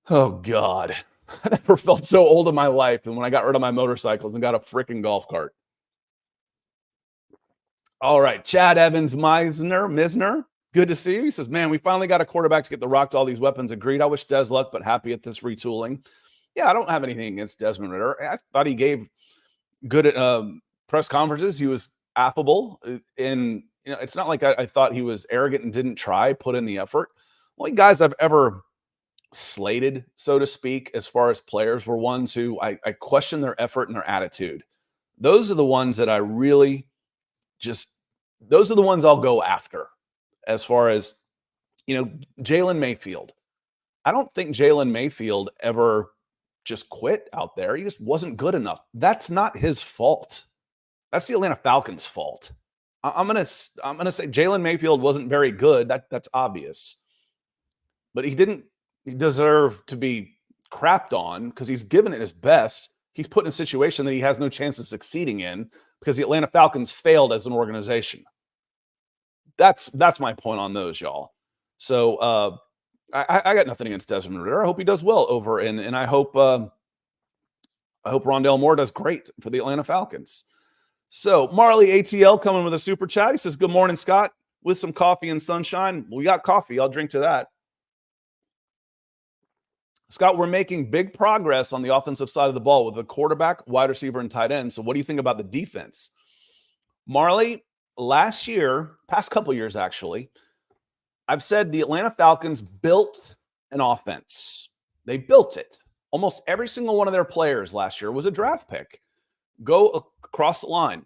Oh, God. I never felt so old in my life than when I got rid of my motorcycles and got a freaking golf cart. All right. Chad Evans Misner. Good to see you. He says, man, we finally got a quarterback to get the rock to all these weapons. Agreed. I wish Des luck, but happy at this retooling. Yeah, I don't have anything against Desmond Ridder. I thought he gave good press conferences. He was affable. And, it's not like I thought he was arrogant and didn't put in the effort. Only guys I've ever slated, so to speak, as far as players were ones who I question their effort and their attitude. Those are the ones that I really those are the ones I'll go after. As far as, Jalen Mayfield. I don't think Jalen Mayfield ever just quit out there. He just wasn't good enough. That's not his fault. That's the Atlanta Falcons' fault. I'm gonna say Jalen Mayfield wasn't very good. That's obvious. But he didn't deserve to be crapped on because he's given it his best. He's put in a situation that he has no chance of succeeding in because the Atlanta Falcons failed as an organization. That's my point on those, y'all. So I got nothing against Desmond Ridder. I hope he does well over and I hope Rondale Moore does great for the Atlanta Falcons. So Marley ATL coming with a super chat. He says, good morning, Scott. With some coffee and sunshine. We got coffee. I'll drink to that. Scott, we're making big progress on the offensive side of the ball with the quarterback, wide receiver, and tight end. So what do you think about the defense? Marley, last year, past couple years actually, I've said the Atlanta Falcons built an offense. They built it. Almost every single one of their players last year was a draft pick. Go across the line.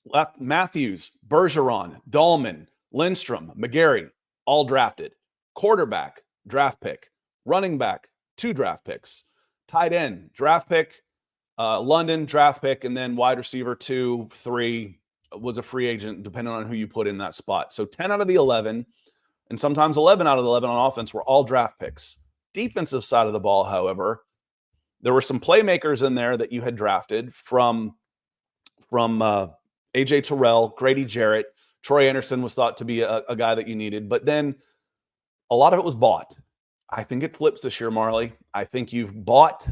Left Matthews, Bergeron, Dahlman, Lindstrom, McGarry, all drafted. Quarterback, draft pick. Running back, 2 draft picks. Tight end, draft pick. London, draft pick. And then wide receiver 2, 3 was a free agent, depending on who you put in that spot. So 10 out of the 11, and sometimes 11 out of the 11 on offense were all draft picks. Defensive side of the ball, however, there were some playmakers in there that you had drafted from A.J. Terrell, Grady Jarrett. Troy Anderson was thought to be a guy that you needed. But then a lot of it was bought. I think it flips this year, Marley. I think you've bought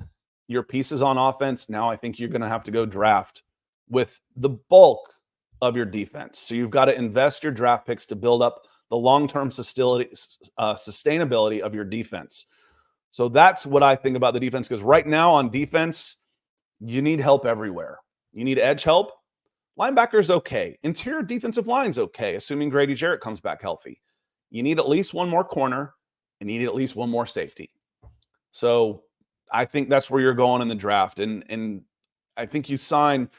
your pieces on offense. Now I think you're going to have to go draft with the bulk of your defense. So you've got to invest your draft picks to build up the long-term sustainability of your defense. So that's what I think about the defense, because right now on defense, you need help everywhere. You need edge help. Linebacker's okay. Interior defensive line's okay, assuming Grady Jarrett comes back healthy. You need at least one more corner, and you need at least one more safety. So I think that's where you're going in the draft. And I think you sign,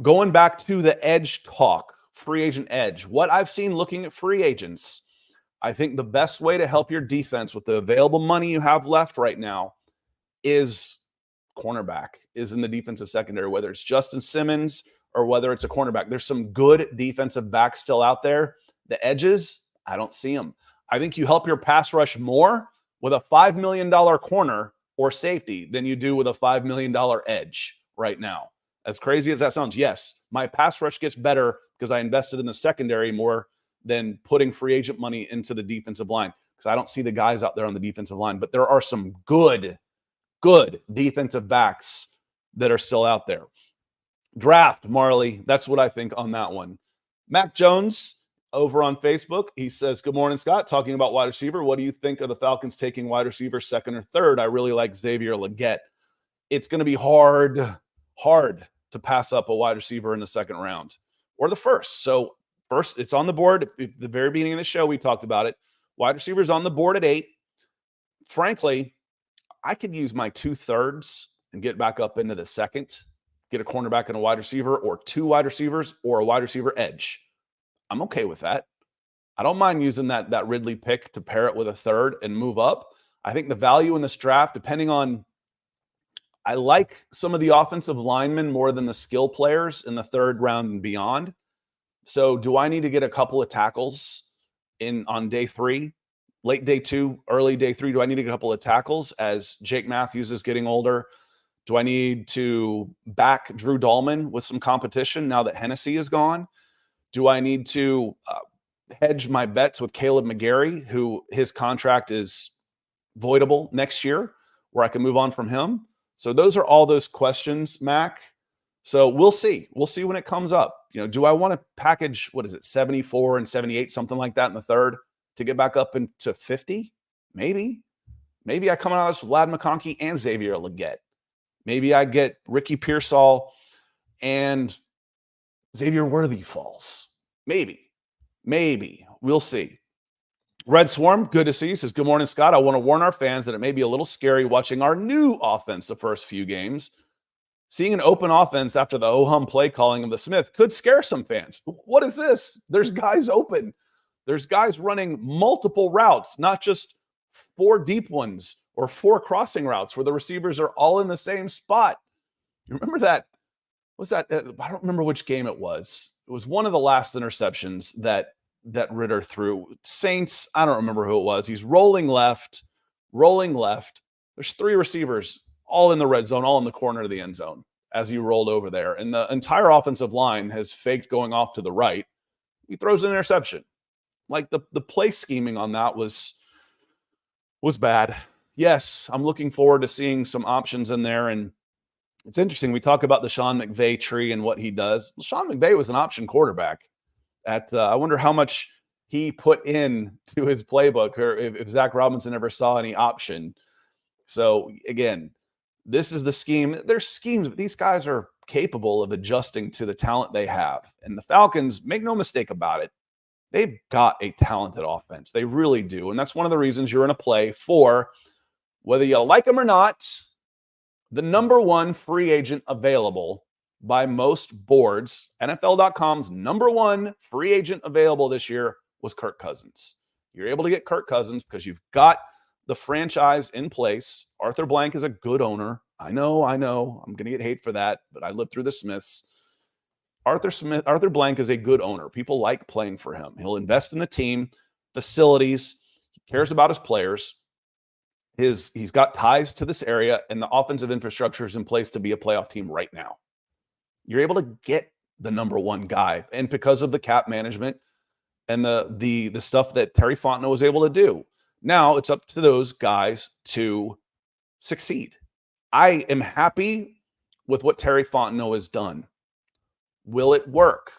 going back to the edge talk, free agent edge, what I've seen looking at free agents, I think the best way to help your defense with the available money you have left right now is cornerback, is in the defensive secondary, whether it's Justin Simmons or whether it's a cornerback. There's some good defensive backs still out there. The edges, I don't see them. I think you help your pass rush more with a $5 million corner or safety than you do with a $5 million edge right now. As crazy as that sounds, yes, my pass rush gets better because I invested in the secondary more than putting free agent money into the defensive line, because I don't see the guys out there on the defensive line. But there are some good defensive backs that are still out there. Draft, Marley, that's what I think on that one. Mac Jones over on Facebook, he says, good morning, Scott. Talking about wide receiver, what do you think of the Falcons taking wide receiver second or third? I really like Xavier Legette. It's going to be hard to pass up a wide receiver in the second round or the first. So first, it's on the board. At the very beginning of the show, we talked about it. Wide receivers on the board at 8. Frankly, I could use my 2/3 and get back up into the second, get a cornerback and a wide receiver, or 2 wide receivers, or a wide receiver edge. I'm okay with that. I don't mind using that Ridley pick to pair it with a third and move up. I think the value in this draft, depending on, I like some of the offensive linemen more than the skill players in the third round and beyond. So do I need to get a couple of tackles on day 3, late day 2, early day 3? Do I need to get a couple of tackles as Jake Matthews is getting older? Do I need to back Drew Dahlman with some competition now that Hennessy is gone? Do I need to hedge my bets with Caleb McGarry, who his contract is voidable next year, where I can move on from him? So those are all those questions, Mac. So we'll see. We'll see when it comes up. Do I want to package, 74 and 78, something like that in the third to get back up into 50? Maybe. Maybe I come out of this with Ladd McConkey and Xavier Legette. Maybe I get Ricky Pearsall and Xavier Worthy falls. Maybe. We'll see. Red Swarm, good to see you. Says, good morning, Scott. I want to warn our fans that it may be a little scary watching our new offense the first few games. Seeing an open offense after the ho-hum play calling of the Smith could scare some fans. What is this? There's guys open. There's guys running multiple routes, not just 4 deep ones or 4 crossing routes where the receivers are all in the same spot. You remember that? Was that? I don't remember which game it was. It was one of the last interceptions that Ridder threw. Saints, I don't remember who it was. He's rolling left. There's 3 receivers all in the red zone, all in the corner of the end zone as he rolled over there. And the entire offensive line has faked going off to the right. He throws an interception. Like the play scheming on that was bad. Yes, I'm looking forward to seeing some options in there. And it's interesting. We talk about the Sean McVay tree and what he does. Well, Sean McVay was an option quarterback. I wonder how much he put in to his playbook, or if Zach Robinson ever saw any option. So again, this is the scheme. There's schemes, but these guys are capable of adjusting to the talent they have. And the Falcons, make no mistake about it, they've got a talented offense. They really do. And that's one of the reasons you're in a play for, whether you like them or not, the number one free agent available by most boards. NFL.com's number one free agent available this year was Kirk Cousins. You're able to get Kirk Cousins because you've got the franchise in place. Arthur Blank is a good owner. I know. I'm going to get hate for that, but I lived through the Smiths. Arthur Blank is a good owner. People like playing for him. He'll invest in the team, facilities. He cares about his players. He's got ties to this area, and the offensive infrastructure is in place to be a playoff team right now. You're able to get the number one guy, and because of the cap management and the stuff that Terry Fontenot was able to do, now it's up to those guys to succeed. I am happy with what Terry Fontenot has done. Will it work?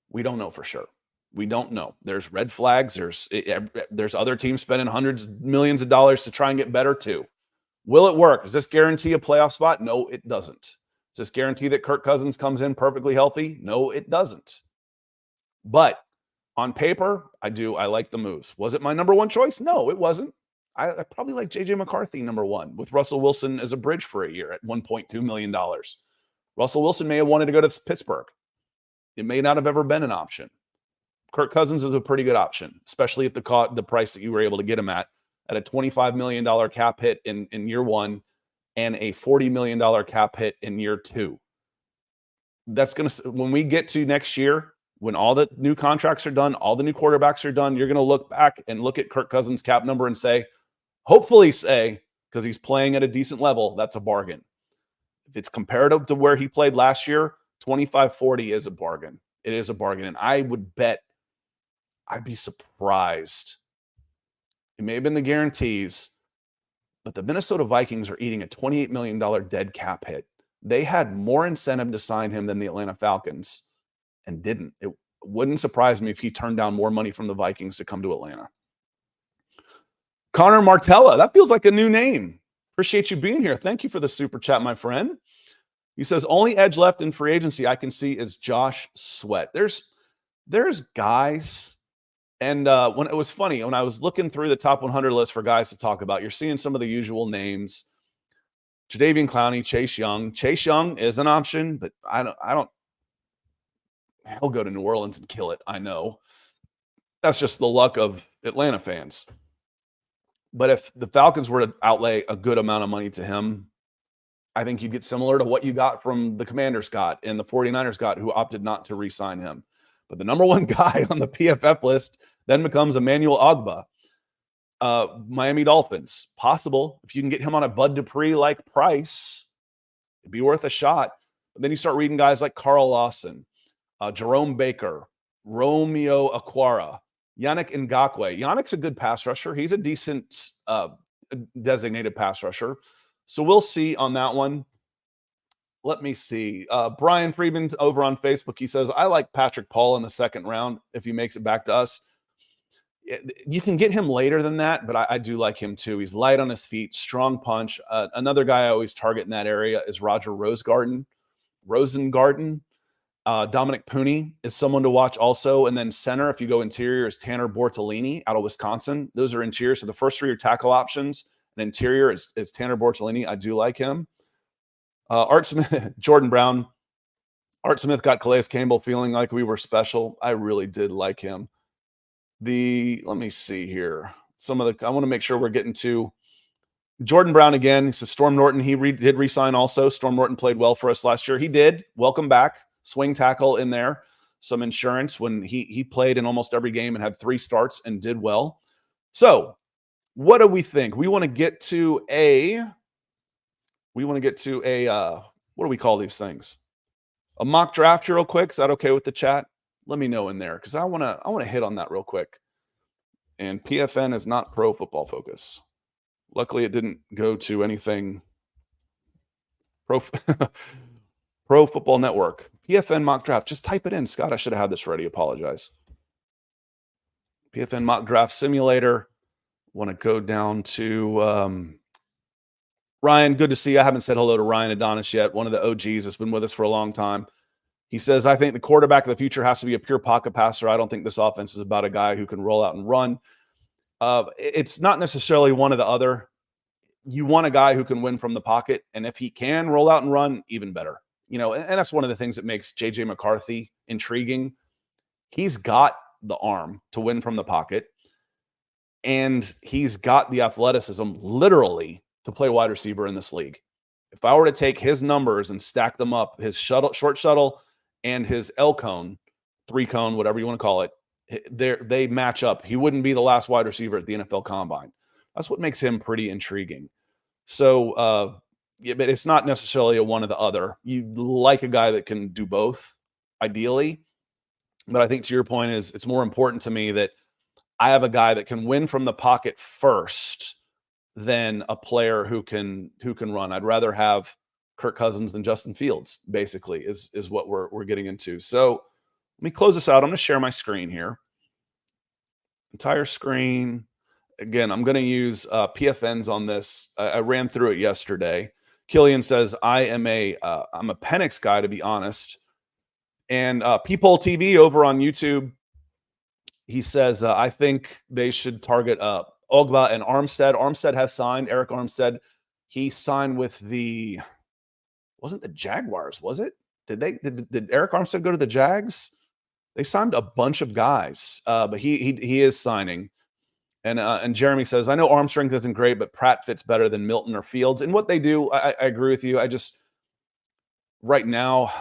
We don't know for sure. We don't know. There's red flags. There's other teams spending hundreds of millions of dollars to try and get better too. Will it work? Does this guarantee a playoff spot? No, it doesn't. Does this guarantee that Kirk Cousins comes in perfectly healthy? No, it doesn't. But on paper, I like the moves. Was it my number one choice? No, it wasn't. I probably like J.J. McCarthy number one with Russell Wilson as a bridge for a year at $1.2 million. Russell Wilson may have wanted to go to Pittsburgh. It may not have ever been an option. Kirk Cousins is a pretty good option, especially at the price that you were able to get him at a $25 million cap hit in year one and a $40 million cap hit in year two. That's going to, when we get to next year, when all the new contracts are done, all the new quarterbacks are done, you're going to look back and look at Kirk Cousins' cap number and hopefully say, because he's playing at a decent level, that's a bargain. If it's comparative to where he played last year, 25-40 is a bargain. It is a bargain. And I would bet, I'd be surprised. It may have been the guarantees, but the Minnesota Vikings are eating a $28 million dead cap hit. They had more incentive to sign him than the Atlanta Falcons and didn't. It wouldn't surprise me if he turned down more money from the Vikings to come to Atlanta. Connor Martella, that feels like a new name. Appreciate you being here. Thank you for the super chat, my friend. He says, only edge left in free agency I can see is Josh Sweat. There's guys, and when it was funny, when I was looking through the top 100 list for guys to talk about, you're seeing some of the usual names. Jadeveon Clowney, Chase Young. Chase Young is an option, but I don't. He'll go to New Orleans and kill it. I know. That's just the luck of Atlanta fans. But if the Falcons were to outlay a good amount of money to him, I think you get similar to what you got from the Commanders got and the 49ers got, who opted not to re-sign him. But the number one guy on the PFF list then becomes Emmanuel Ogbah. Miami Dolphins, possible. If you can get him on a Bud Dupree-like price, it'd be worth a shot. But then you start reading guys like Carl Lawson, Jerome Baker, Romeo Okwara, Yannick Ngakoue. Yannick's a good pass rusher. He's a decent designated pass rusher. So we'll see on that one. Let me see. Brian Friedman over on Facebook, he says, I like Patrick Paul in the second round if he makes it back to us. You can get him later than that, but I do like him too. He's light on his feet, strong punch. Another guy I always target in that area is Roger Rosengarten. Dominic Pooney is someone to watch also. And then center, if you go interior, is Tanner Bortolini out of Wisconsin. Those are interior. So the first three are tackle options. And interior is Tanner Bortolini. I do like him. Art Smith, Jordan Brown. Art Smith got Calais Campbell feeling like we were special. I really did like him. Let me see here. I want to make sure we're getting to Jordan Brown again. He says Storm Norton. He did resign also. Storm Norton played well for us last year. He did. Welcome back. Swing tackle in there. Some insurance when he played in almost every game and had 3 starts and did well. So what do we think? We want to get to what do we call these things? A mock draft here real quick. Is that okay with the chat? Let me know in there because I want to hit on that real quick. And PFN is not Pro Football Focus. Luckily, it didn't go to anything Pro Football Network. PFN mock draft. Just type it in. Scott, I should have had this ready. Apologize. PFN mock draft simulator. Want to go down to Ryan, good to see you. I haven't said hello to Ryan Adonis yet, one of the OGs that's been with us for a long time. He says, I think the quarterback of the future has to be a pure pocket passer. I don't think this offense is about a guy who can roll out and run. It's not necessarily one or the other. You want a guy who can win from the pocket, and if he can roll out and run, even better. And that's one of the things that makes J.J. McCarthy intriguing. He's got the arm to win from the pocket, and he's got the athleticism, literally, to play wide receiver in this league. If I were to take his numbers and stack them up, his short shuttle and his L cone, 3-cone, whatever you want to call it, they match up. He wouldn't be the last wide receiver at the NFL Combine. That's what makes him pretty intriguing. So, but it's not necessarily a one or the other. You like a guy that can do both, ideally. But I think to your point is it's more important to me that I have a guy that can win from the pocket first than a player who can run. I'd rather have Kirk Cousins than Justin Fields, basically, is what we're getting into. So let me close this out. I'm going to share my screen here. Entire screen. Again, I'm going to use PFNs on this. I ran through it yesterday. Killian says, I'm a Penix guy, to be honest. And Peephole TV over on YouTube, he says, I think they should target Ogba and Armstead. Armstead has signed. Eric Armstead. He signed with wasn't the Jaguars, was it? Did Eric Armstead go to the Jags? They signed a bunch of guys, but he is signing. And Jeremy says, I know arm strength isn't great, but Pratt fits better than Milton or Fields. And what they do, I agree with you. Right now,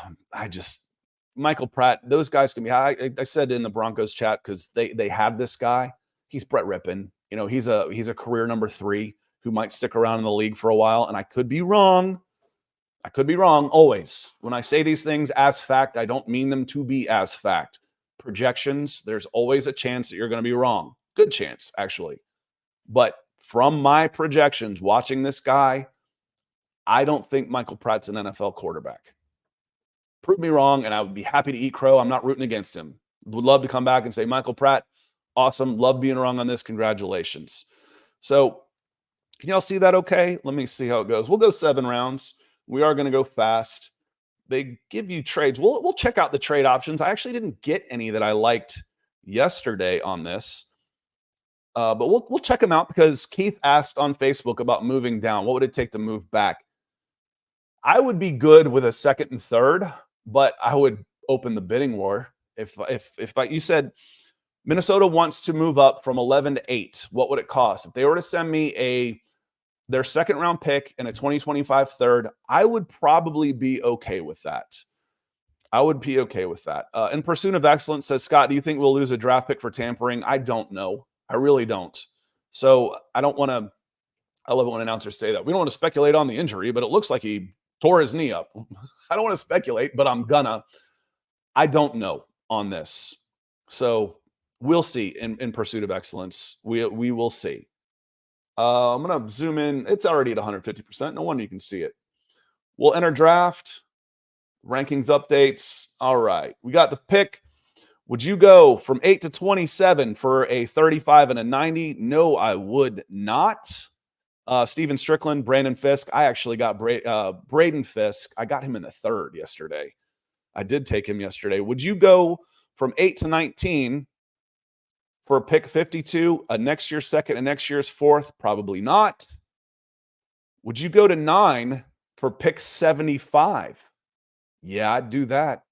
Michael Pratt, those guys can be, I said in the Broncos chat, because they have this guy. He's Brett Rippon. He's a career number 3 who might stick around in the league for a while. And I could be wrong. Always. When I say these things as fact, I don't mean them to be as fact. Projections, there's always a chance that you're going to be wrong. Good chance, actually. But from my projections, watching this guy, I don't think Michael Pratt's an NFL quarterback. Prove me wrong, and I would be happy to eat crow. I'm not rooting against him. Would love to come back and say, Michael Pratt, awesome. Love being wrong on this. Congratulations. So can y'all see that okay? Let me see how it goes. We'll go 7 rounds. We are going to go fast. They give you trades. We'll check out the trade options. I actually didn't get any that I liked yesterday on this. But we'll check them out, because Keith asked on Facebook about moving down. What would it take to move back? I would be good with a 2nd and 3rd, but I would open the bidding war. If you said Minnesota wants to move up from 11 to 8, what would it cost? If they were to send me their 2nd round pick and a 2025 3rd, I would probably be okay with that. In Pursuit of Excellence says, Scott, do you think we'll lose a draft pick for tampering? I don't know. I really don't. So I love it when announcers say that. We don't want to speculate on the injury, but it looks like he tore his knee up. I don't want to speculate, but I don't know on this. So we'll see in Pursuit of Excellence. We will see. I'm going to zoom in. It's already at 150%. No wonder you can see it. We'll enter draft. Rankings updates. All right. We got the pick. Would you go from 8 to 27 for a 35 and a 90? No, I would not. Steven Strickland, Brandon Fisk. I actually got Braden Fisk. I got him in the 3rd yesterday. I did take him yesterday. Would you go from 8 to 19 for a pick 52, a next year's 2nd and next year's 4th? Probably not. Would you go to 9 for pick 75? Yeah, I'd do that.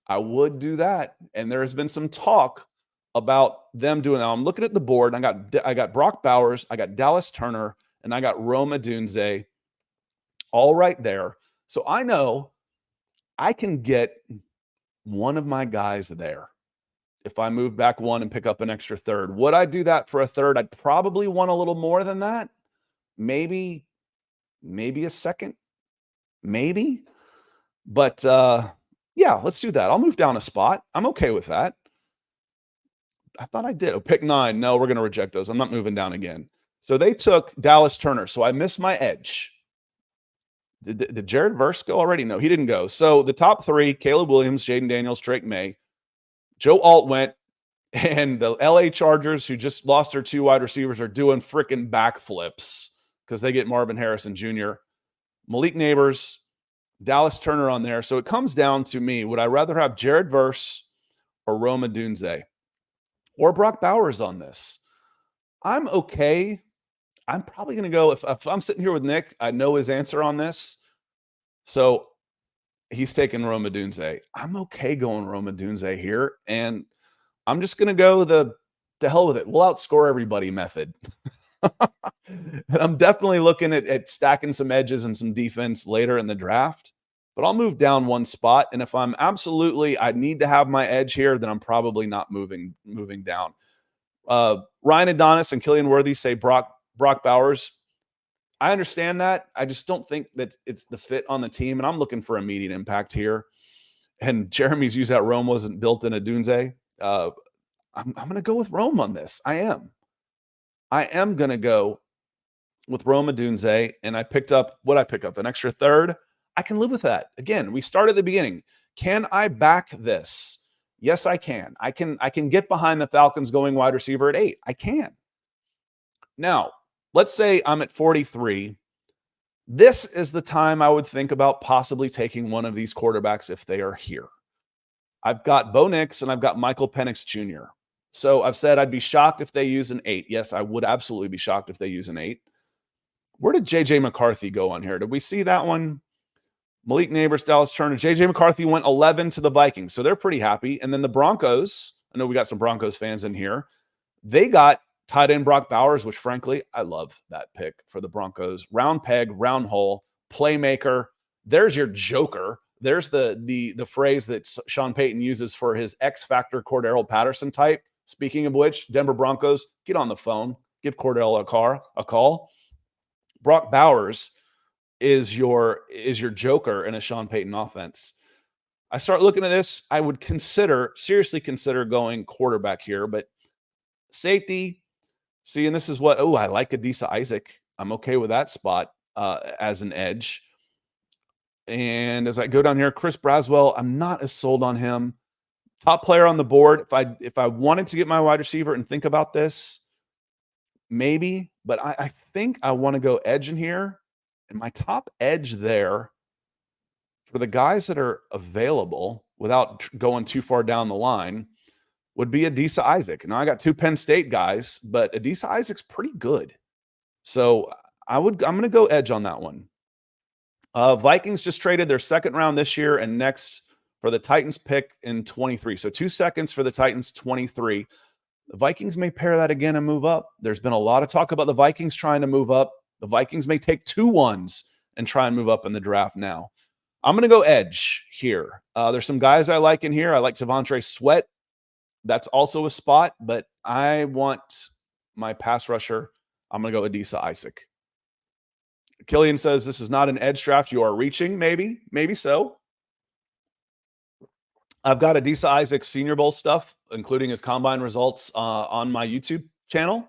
I would do that. And there has been some talk about them doing that. I'm looking at the board. I got Brock Bowers, I got Dallas Turner, and I got Rome Odunze all right there. So I know I can get one of my guys there if I move back 1 and pick up an extra 3rd. Would I do that for a 3rd? I'd probably want a little more than that. Maybe a 2nd. Maybe. But yeah, let's do that. I'll move down a spot. I'm okay with that. I thought I did. Oh, pick 9. No, we're going to reject those. I'm not moving down again. So they took Dallas Turner. So I missed my edge. Did Jared Verse go already? No, he didn't go. So the top 3, Caleb Williams, Jaden Daniels, Drake May. Joe Alt went, and the LA Chargers, who just lost their 2 wide receivers, are doing freaking backflips because they get Marvin Harrison Jr. Malik Neighbors, Dallas Turner on there. So it comes down to me. Would I rather have Jared Verse or Rome Odunze or Brock Bowers on this? I'm okay. I'm probably going to go, if I'm sitting here with Nick, I know his answer on this. So he's taking Rome Odunze. I'm okay going Rome Odunze here. And I'm just going to go the hell with it. We'll outscore everybody method. And I'm definitely looking at stacking some edges and some defense later in the draft. But I'll move down one spot. And if I'm I need to have my edge here, then I'm probably not moving down. Ryan Adonis and Killian Worthy say Brock Bowers. I understand that. I just don't think that it's the fit on the team. And I'm looking for immediate impact here. And Jeremy's used that Rome wasn't built in Odunze. I'm going to go with Rome on this. I am going to go with Rome Odunze. And I picked up an extra third. I can live with that. Again, we start at the beginning. Can I back this? Yes, I can. I can get behind the Falcons going wide receiver at 8. I can. Now, let's say I'm at 43. This is the time I would think about possibly taking one of these quarterbacks if they are here. I've got Bo Nix and I've got Michael Penix Jr. So I've said I'd be shocked if they use an 8. Yes, I would absolutely be shocked if they use an 8. Where did J.J. McCarthy go on here? Did we see that one? Malik Neighbors, Dallas Turner. J.J. McCarthy went 11 to the Vikings, so they're pretty happy. And then the Broncos, I know we got some Broncos fans in here. They got tight end Brock Bowers, which frankly, I love that pick for the Broncos. Round peg, round hole, playmaker. There's your joker. There's the phrase that Sean Payton uses for his X Factor Cordarrelle Patterson type. Speaking of which, Denver Broncos, get on the phone. Give Cordarrelle a call. Brock Bowers is your joker in a Sean Payton offense. I start looking at this. I would seriously consider going quarterback here, but safety. See, and this is what, I like Adisa Isaac. I'm okay with that spot as an edge. And as I go down here, Chris Braswell, I'm not as sold on him. Top player on the board. If I wanted to get my wide receiver and think about this, maybe, but I think I want to go edge in here. And my top edge there for the guys that are available without going too far down the line would be Adisa Isaac. Now I got 2 Penn State guys, but Adisa Isaac's pretty good. So I'm going to go edge on that one. Vikings just traded their second round this year and next for the Titans pick in 23. So 2 seconds for the Titans, 23. The Vikings may pair that again and move up. There's been a lot of talk about the Vikings trying to move up. The Vikings may take 2 ones and try and move up in the draft now. I'm going to go edge here. There's some guys I like in here. I like Devontae Sweat. That's also a spot, but I want my pass rusher. I'm going to go Adisa Isaac. Killian says this is not an edge draft. You are reaching, maybe so. I've got Adisa Isaac's Senior Bowl stuff, including his combine results on my YouTube channel,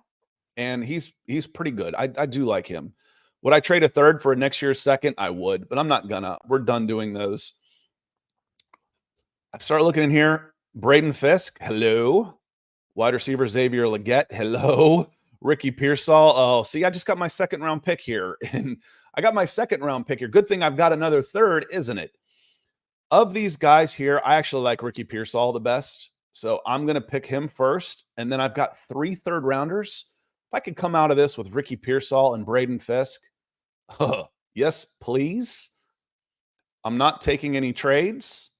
and he's pretty good. I do like him. Would I trade a third for next year's second? I would, but I'm not gonna. We're done doing those. I start looking in here. Braden Fisk, hello. Wide receiver Xavier Legette, hello. Ricky Pearsall. Oh, see, I just got my second round pick here. And I got my second round pick here. Good thing I've got another third, isn't it? Of these guys here, I actually like Ricky Pearsall the best. So I'm going to pick him first. And then I've got 3 third rounders. If I could come out of this with Ricky Pearsall and Braden Fisk, yes, please. I'm not taking any trades.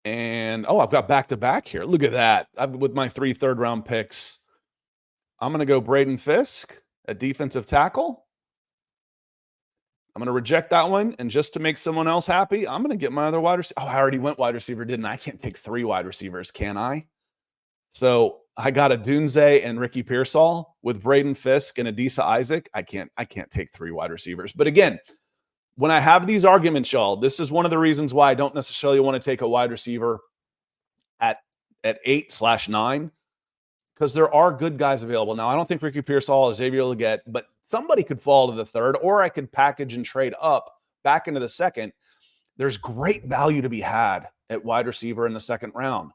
And, I've got back-to-back here. Look at that. With my 3 third-round picks. I'm going to go Braden Fisk at defensive tackle. I'm going to reject that one. And just to make someone else happy, I'm going to get my other wide receiver. I already went wide receiver, didn't I? I can't take 3 wide receivers, can I? So I got Odunze and Ricky Pearsall with Braden Fisk and Adisa Isaac. I can't take 3 wide receivers. But again, when I have these arguments, y'all, this is one of the reasons why I don't necessarily want to take a wide receiver at 8/9. Because there are good guys available. Now, I don't think Ricky Pearsall or Xavier Legette, but somebody could fall to the third, or I could package and trade up back into the second. There's great value to be had at wide receiver in the second round.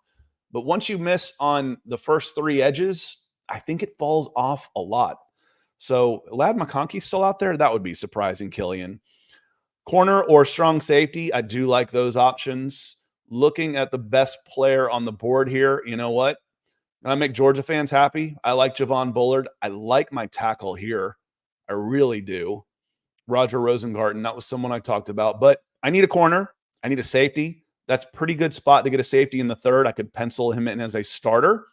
But once you miss on the first 3 edges, I think it falls off a lot. So Ladd McConkey's still out there. That would be surprising, Killian. Corner or strong safety, I do like those options. Looking at the best player on the board here, you know what? And I make Georgia fans happy. I like Javon Bullard. I like my tackle here. I really do. Roger Rosengarten, that was someone I talked about. But I need a corner. I need a safety. That's a pretty good spot to get a safety in the third. I could pencil him in as a starter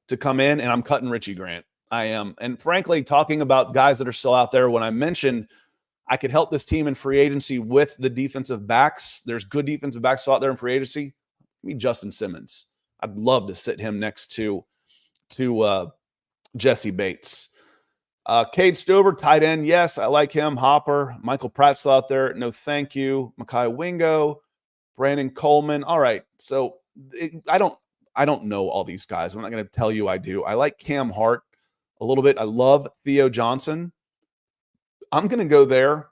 to come in, and I'm cutting Richie Grant. I am. And frankly, talking about guys that are still out there, when I mentioned I could help this team in free agency with the defensive backs, there's good defensive backs still out there in free agency. Give me Justin Simmons. I'd love to sit him next to Jesse Bates. Cade Stover, tight end. Yes, I like him. Hopper. Michael Pratt's still out there. No, thank you. Mekhi Wingo. Brandon Coleman. All right. So I don't know all these guys. I'm not going to tell you I do. I like Cam Hart a little bit. I love Theo Johnson. I'm going to go there.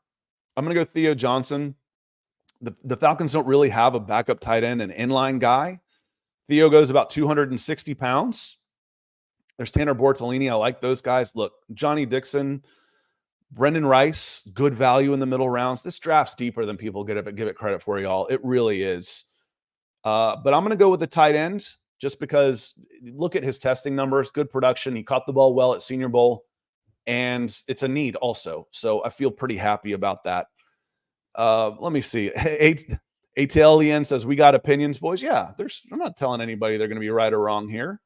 I'm going to go Theo Johnson. The Falcons don't really have a backup tight end, an inline guy. Theo goes about 260 pounds. There's Tanner Bortolini. I like those guys. Look, Johnny Dixon, Brendan Rice, good value in the middle rounds. This draft's deeper than people give it credit for, y'all. It really is. But I'm going to go with the tight end just because look at his testing numbers, good production. He caught the ball well at Senior Bowl, and it's a need also. So I feel pretty happy about that. Let me see. ATLEN says, we got opinions, boys. Yeah, I'm not telling anybody they're going to be right or wrong here.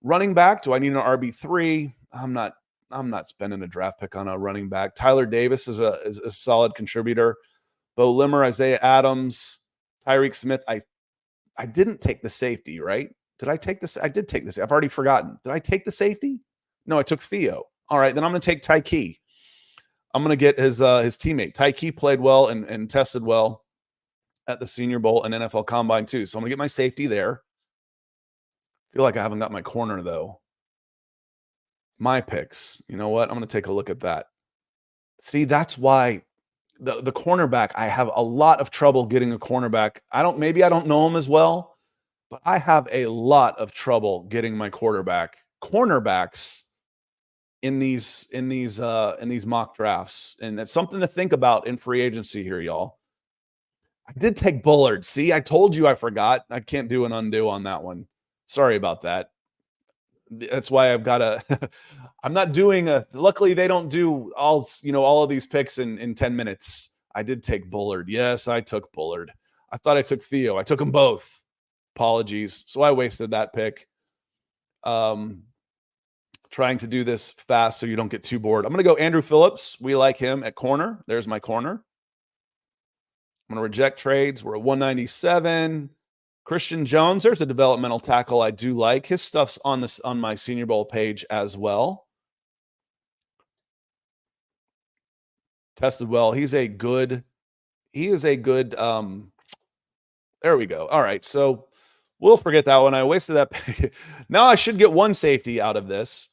Running back, do I need an RB3? I'm not spending a draft pick on a running back. Tyler Davis is a solid contributor. Bo Limmer, Isaiah Adams, Tyreek Smith. I didn't take the safety, right? Did I take this? I did take this. I've already forgotten. Did I take the safety? No, I took Theo. All right, then I'm going to take Tyke. I'm going to get his teammate. Tyke played well and tested well at the Senior Bowl and NFL Combine too. So I'm going to get my safety there. Feel like I haven't got my corner though. My picks. You know what? I'm going to take a look at that. See, that's why the cornerback, I have a lot of trouble getting a cornerback. Maybe I don't know him as well, but I have a lot of trouble getting my cornerbacks in these mock drafts. And it's something to think about in free agency here, y'all. I did take Bullard. See, I told you I forgot. I can't do an undo on that one. Sorry about that. That's why I've got to I'm not doing luckily they don't do all of these picks in 10 minutes. I did take Bullard. Yes, I took Bullard. I thought I took Theo. I took them both. Apologies. So I wasted that pick. Trying to do this fast so you don't get too bored. I'm going to go Andrew Phillips. We like him at corner. There's my corner. I'm going to reject trades. We're at 197. Christian Jones, there's a developmental tackle I do like. His stuff's on my Senior Bowl page as well. Tested well. He is a good, there we go. All right. So we'll forget that one. I wasted that pick. Now I should get one safety out of this.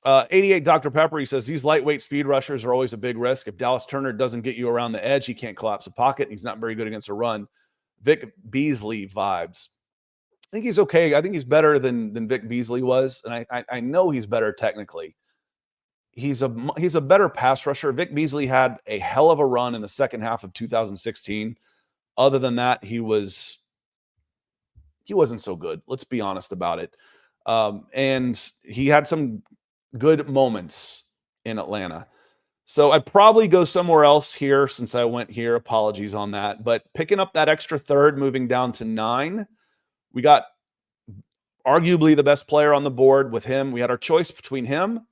88 Dr. Pepper, he says, these lightweight speed rushers are always a big risk. If Dallas Turner doesn't get you around the edge, he can't collapse a pocket. He's not very good against a run. Vic Beasley vibes. I think he's okay. I think he's better than Vic Beasley was, and I know he's better technically. He's a better pass rusher. Vic Beasley had a hell of a run in the second half of 2016. Other than that, he wasn't so good. Let's be honest about it. And he had some good moments in Atlanta. So I'd probably go somewhere else here since I went here. Apologies on that. But picking up that extra third, moving down to 9, we got arguably the best player on the board with him. We had our choice between him.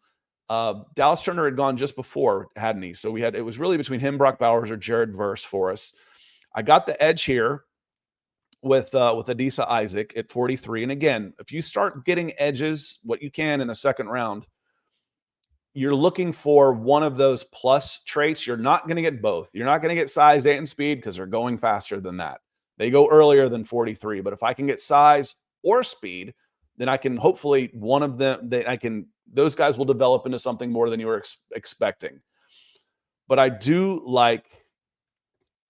Dallas Turner had gone just before, hadn't he? So it was really between him, Brock Bowers, or Jared Verse for us. I got the edge here with Adisa Isaac at 43. And again, if you start getting edges, what you can in the second round, you're looking for one of those plus traits. You're not going to get both. You're not going to get size and speed because they're going faster than that. They go earlier than 43. But if I can get size or speed, then I can hopefully one of them those guys will develop into something more than you were expecting. But I do like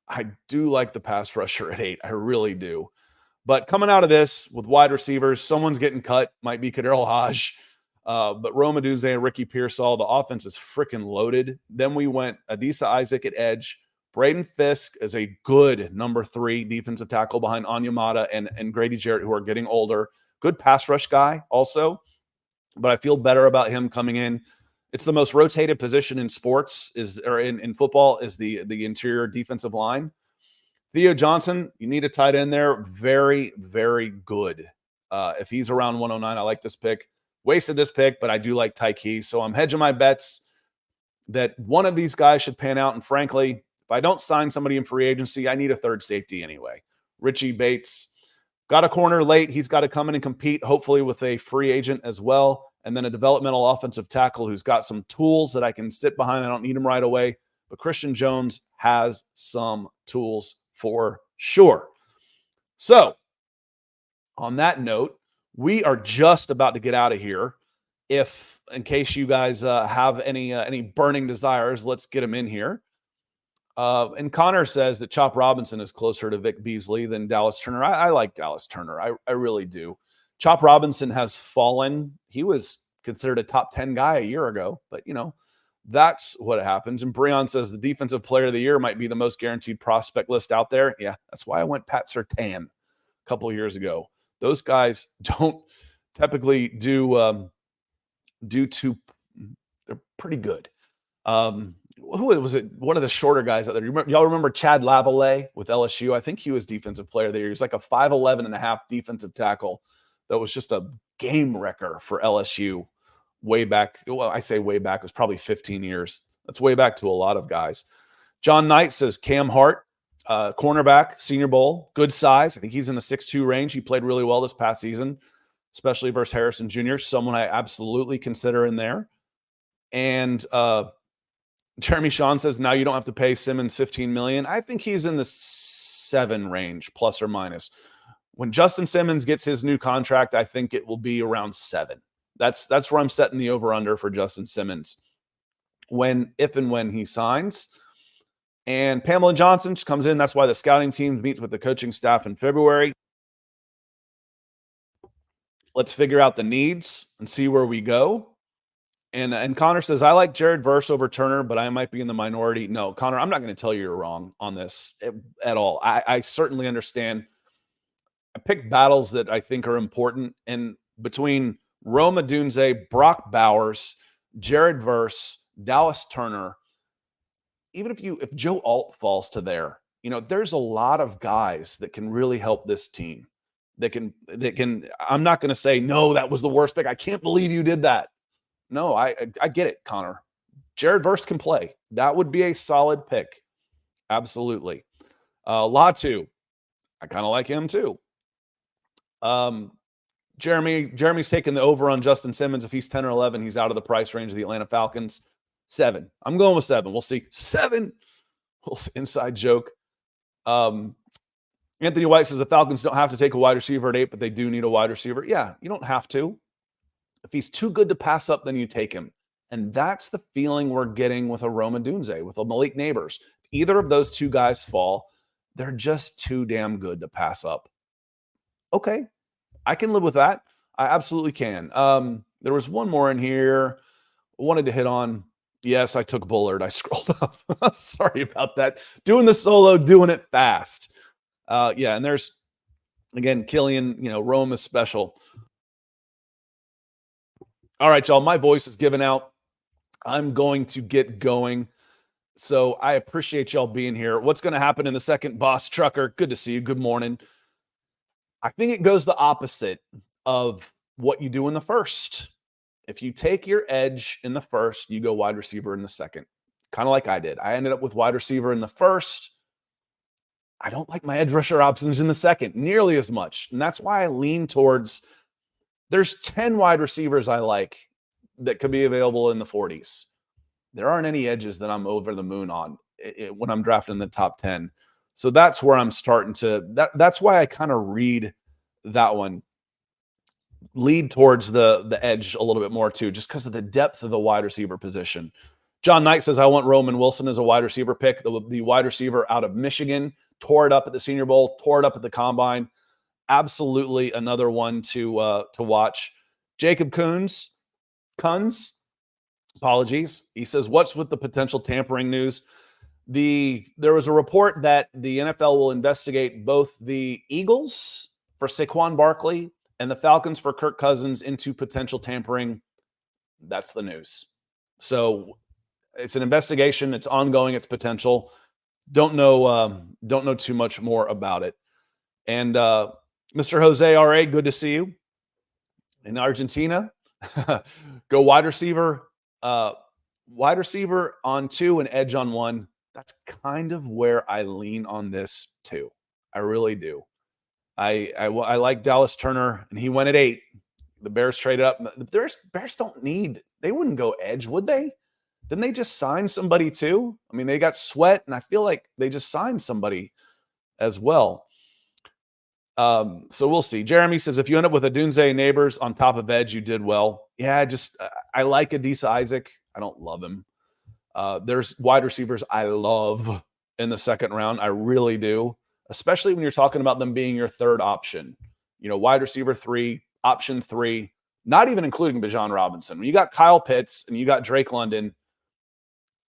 the pass rusher at 8. I really do. But coming out of this with wide receivers, someone's getting cut. Might be Cordarrelle Hodge. But Rome Odunze and Ricky Pearsall, the offense is freaking loaded. Then we went Adisa Isaac at edge. Braden Fisk is a good number 3 defensive tackle behind Onyemata and Grady Jarrett, who are getting older. Good pass rush guy also, but I feel better about him coming in. It's the most rotated position in sports in football is the interior defensive line. Theo Johnson, you need a tight end there. Very, very good. If he's around 109, I like this pick. Wasted this pick, but I do like Tyke. So I'm hedging my bets that one of these guys should pan out. And frankly, if I don't sign somebody in free agency, I need a third safety anyway. Richie Bates got a corner late. He's got to come in and compete, hopefully with a free agent as well. And then a developmental offensive tackle who's got some tools that I can sit behind. I don't need him right away. But Christian Jones has some tools for sure. So on that note, we are just about to get out of here. If, in case you guys have any burning desires, let's get them in here. And Connor says that Chop Robinson is closer to Vic Beasley than Dallas Turner. I like Dallas Turner. I really do. Chop Robinson has fallen. He was considered a top 10 guy a year ago, but that's what happens. And Breon says the defensive player of the year might be the most guaranteed prospect list out there. Yeah, that's why I went Pat Surtain a couple of years ago. Those guys don't typically do too. They're pretty good. Who was it? One of the shorter guys out there. Y'all remember Chad Lavallee with LSU? I think he was defensive player of the year. He's like a 5'11 and a half defensive tackle that was just a game wrecker for LSU way back. Well, I say way back. It was probably 15 years. That's way back to a lot of guys. John Knight says Cam Hart, cornerback, Senior Bowl, good size. I think he's in the 6'2 range. He played really well this past season, especially versus Harrison Jr., someone I absolutely consider in there. And Jeremy Sean says, now you don't have to pay Simmons $15 million. I think he's in the 7 range, plus or minus. When Justin Simmons gets his new contract, I think it will be around 7. That's where I'm setting the over-under for Justin Simmons if and when he signs. And Pamela Johnson comes in. That's why the scouting team meets with the coaching staff in February. Let's figure out the needs and see where we go. And Connor says, I like Jared Verse over Turner, but I might be in the minority. No, Connor, I'm not going to tell you you're wrong on this at all. I certainly understand. I picked battles that I think are important. And between Rome Odunze, Brock Bowers, Jared Verse, Dallas Turner, even if Joe Alt falls to there, there's a lot of guys that can really help this team. That can. I'm not going to say, no, that was the worst pick. I can't believe you did that. No, I get it, Connor. Jared Verse can play. That would be a solid pick. Absolutely. Latu, I kind of like him too. Jeremy's taking the over on Justin Simmons. If he's 10 or 11, he's out of the price range of the Atlanta Falcons. 7. I'm going with 7. We'll see. 7. Inside joke. Anthony White says the Falcons don't have to take a wide receiver at 8, but they do need a wide receiver. Yeah, you don't have to. If he's too good to pass up, then you take him. And that's the feeling we're getting with a Rome Odunze, with a Malik Neighbors. If either of those two guys fall, they're just too damn good to pass up. Okay, I can live with that. I absolutely can. There was one more in here I wanted to hit on. Yes, I took Bullard. I scrolled up. Sorry about that. Doing the solo, doing it fast. Yeah, and there's, again, Killian, Rome is special. All right, y'all, my voice is giving out. I'm going to get going. So I appreciate y'all being here. What's going to happen in the second, Boss Trucker? Good to see you. Good morning. I think it goes the opposite of what you do in the first. If you take your edge in the first, you go wide receiver in the second. Kind of like I did. I ended up with wide receiver in the first. I don't like my edge rusher options in the second nearly as much. And that's why I lean towards there's 10 wide receivers I like that could be available in the 40s. There aren't any edges that I'm over the moon on when I'm drafting the top 10. So that's where I'm starting to that's why I kind of read that one. Lead towards the edge a little bit more too, just because of the depth of the wide receiver position. John Knight says, I want Roman Wilson as a wide receiver pick. The wide receiver out of Michigan, tore it up at the Senior Bowl, tore it up at the Combine. Absolutely another one to watch. Jacob Coons, Kunz, apologies. He says, what's with the potential tampering news? There was a report that the NFL will investigate both the Eagles for Saquon Barkley and the Falcons for Kirk Cousins into potential tampering. That's the news. So it's an investigation. It's ongoing. It's potential. Don't know too much more about it. And Mr. Jose R.A., good to see you in Argentina. Go wide receiver on 2 and edge on 1. That's kind of where I lean on this too. I really do. I like Dallas Turner, and he went at 8. The Bears traded up. The Bears don't need. They wouldn't go edge, would they? Didn't they just sign somebody too? I mean, they got Sweat, and I feel like they just signed somebody as well. So we'll see. Jeremy says, if you end up with a Dunze Neighbors on top of edge, you did well. Yeah, I like Adisa Isaac. I don't love him. There's wide receivers I love in the second round. I really do, especially when you're talking about them being your third option. Wide receiver 3, option 3, not even including Bijan Robinson. When you got Kyle Pitts and you got Drake London,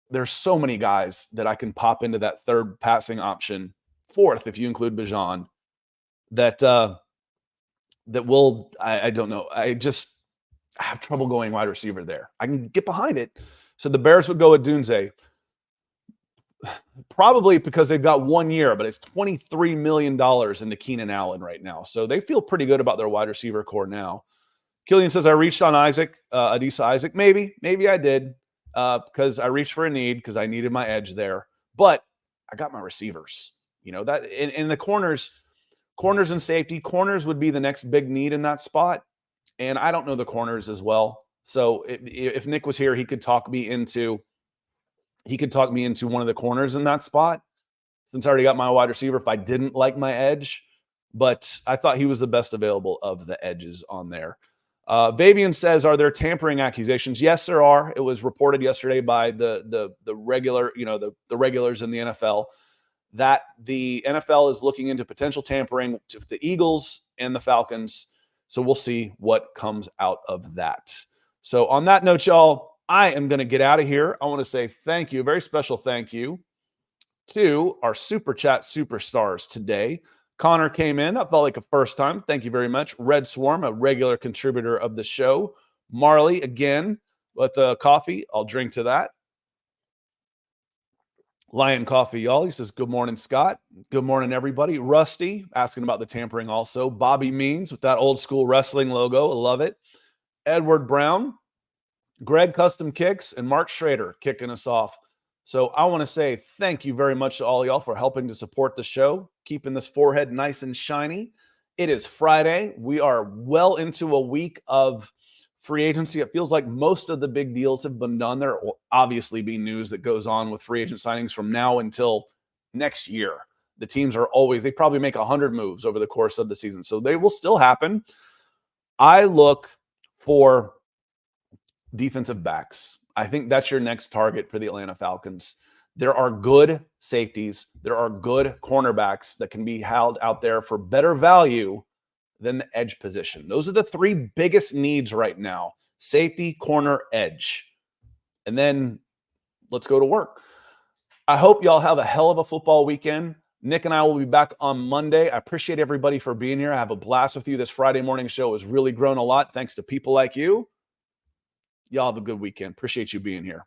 there's so many guys that I can pop into that third passing option, 4th if you include Bijan, that will, I don't know. I have trouble going wide receiver there. I can get behind it. So the Bears would go with Dunze, probably because they've got 1 year, but it's $23 million into Keenan Allen right now. So they feel pretty good about their wide receiver core now. Killian says, I reached on Adisa Isaac. Maybe I did because I reached for a need because I needed my edge there. But I got my receivers. That in the corners and safety. Corners would be the next big need in that spot. And I don't know the corners as well. So if Nick was here, he could talk me into one of the corners in that spot, since I already got my wide receiver if I didn't like my edge. But I thought he was the best available of the edges on there. Fabian says, are there tampering accusations? Yes, there are. It was reported yesterday by the regular, the regulars in the NFL that the NFL is looking into potential tampering to the Eagles and the Falcons. So we'll see what comes out of that. So on that note, y'all, I am going to get out of here. I want to say thank you, a very special thank you to our Super Chat superstars today. Connor came in. That felt like a first time. Thank you very much. Red Swarm, a regular contributor of the show. Marley, again, with coffee. I'll drink to that. Lion Coffee, y'all. He says, good morning, Scott. Good morning, everybody. Rusty, asking about the tampering also. Bobby Means with that old school wrestling logo. I love it. Edward Brown, Greg Custom Kicks, and Mark Schrader kicking us off. So I want to say thank you very much to all y'all for helping to support the show, keeping this forehead nice and shiny. It is Friday. We are well into a week of free agency. It feels like most of the big deals have been done. There will obviously be news that goes on with free agent signings from now until next year. The teams are they probably make 100 moves over the course of the season. So they will still happen. I look for defensive backs. I think that's your next target for the Atlanta Falcons. There are good safeties. There are good cornerbacks that can be held out there for better value than the edge position. Those are the 3 biggest needs right now: safety, corner, edge. And then let's go to work. I hope y'all have a hell of a football weekend. Nick and I will be back on Monday. I appreciate everybody for being here. I have a blast with you. This Friday morning show has really grown a lot thanks to people like you. Y'all have a good weekend. Appreciate you being here.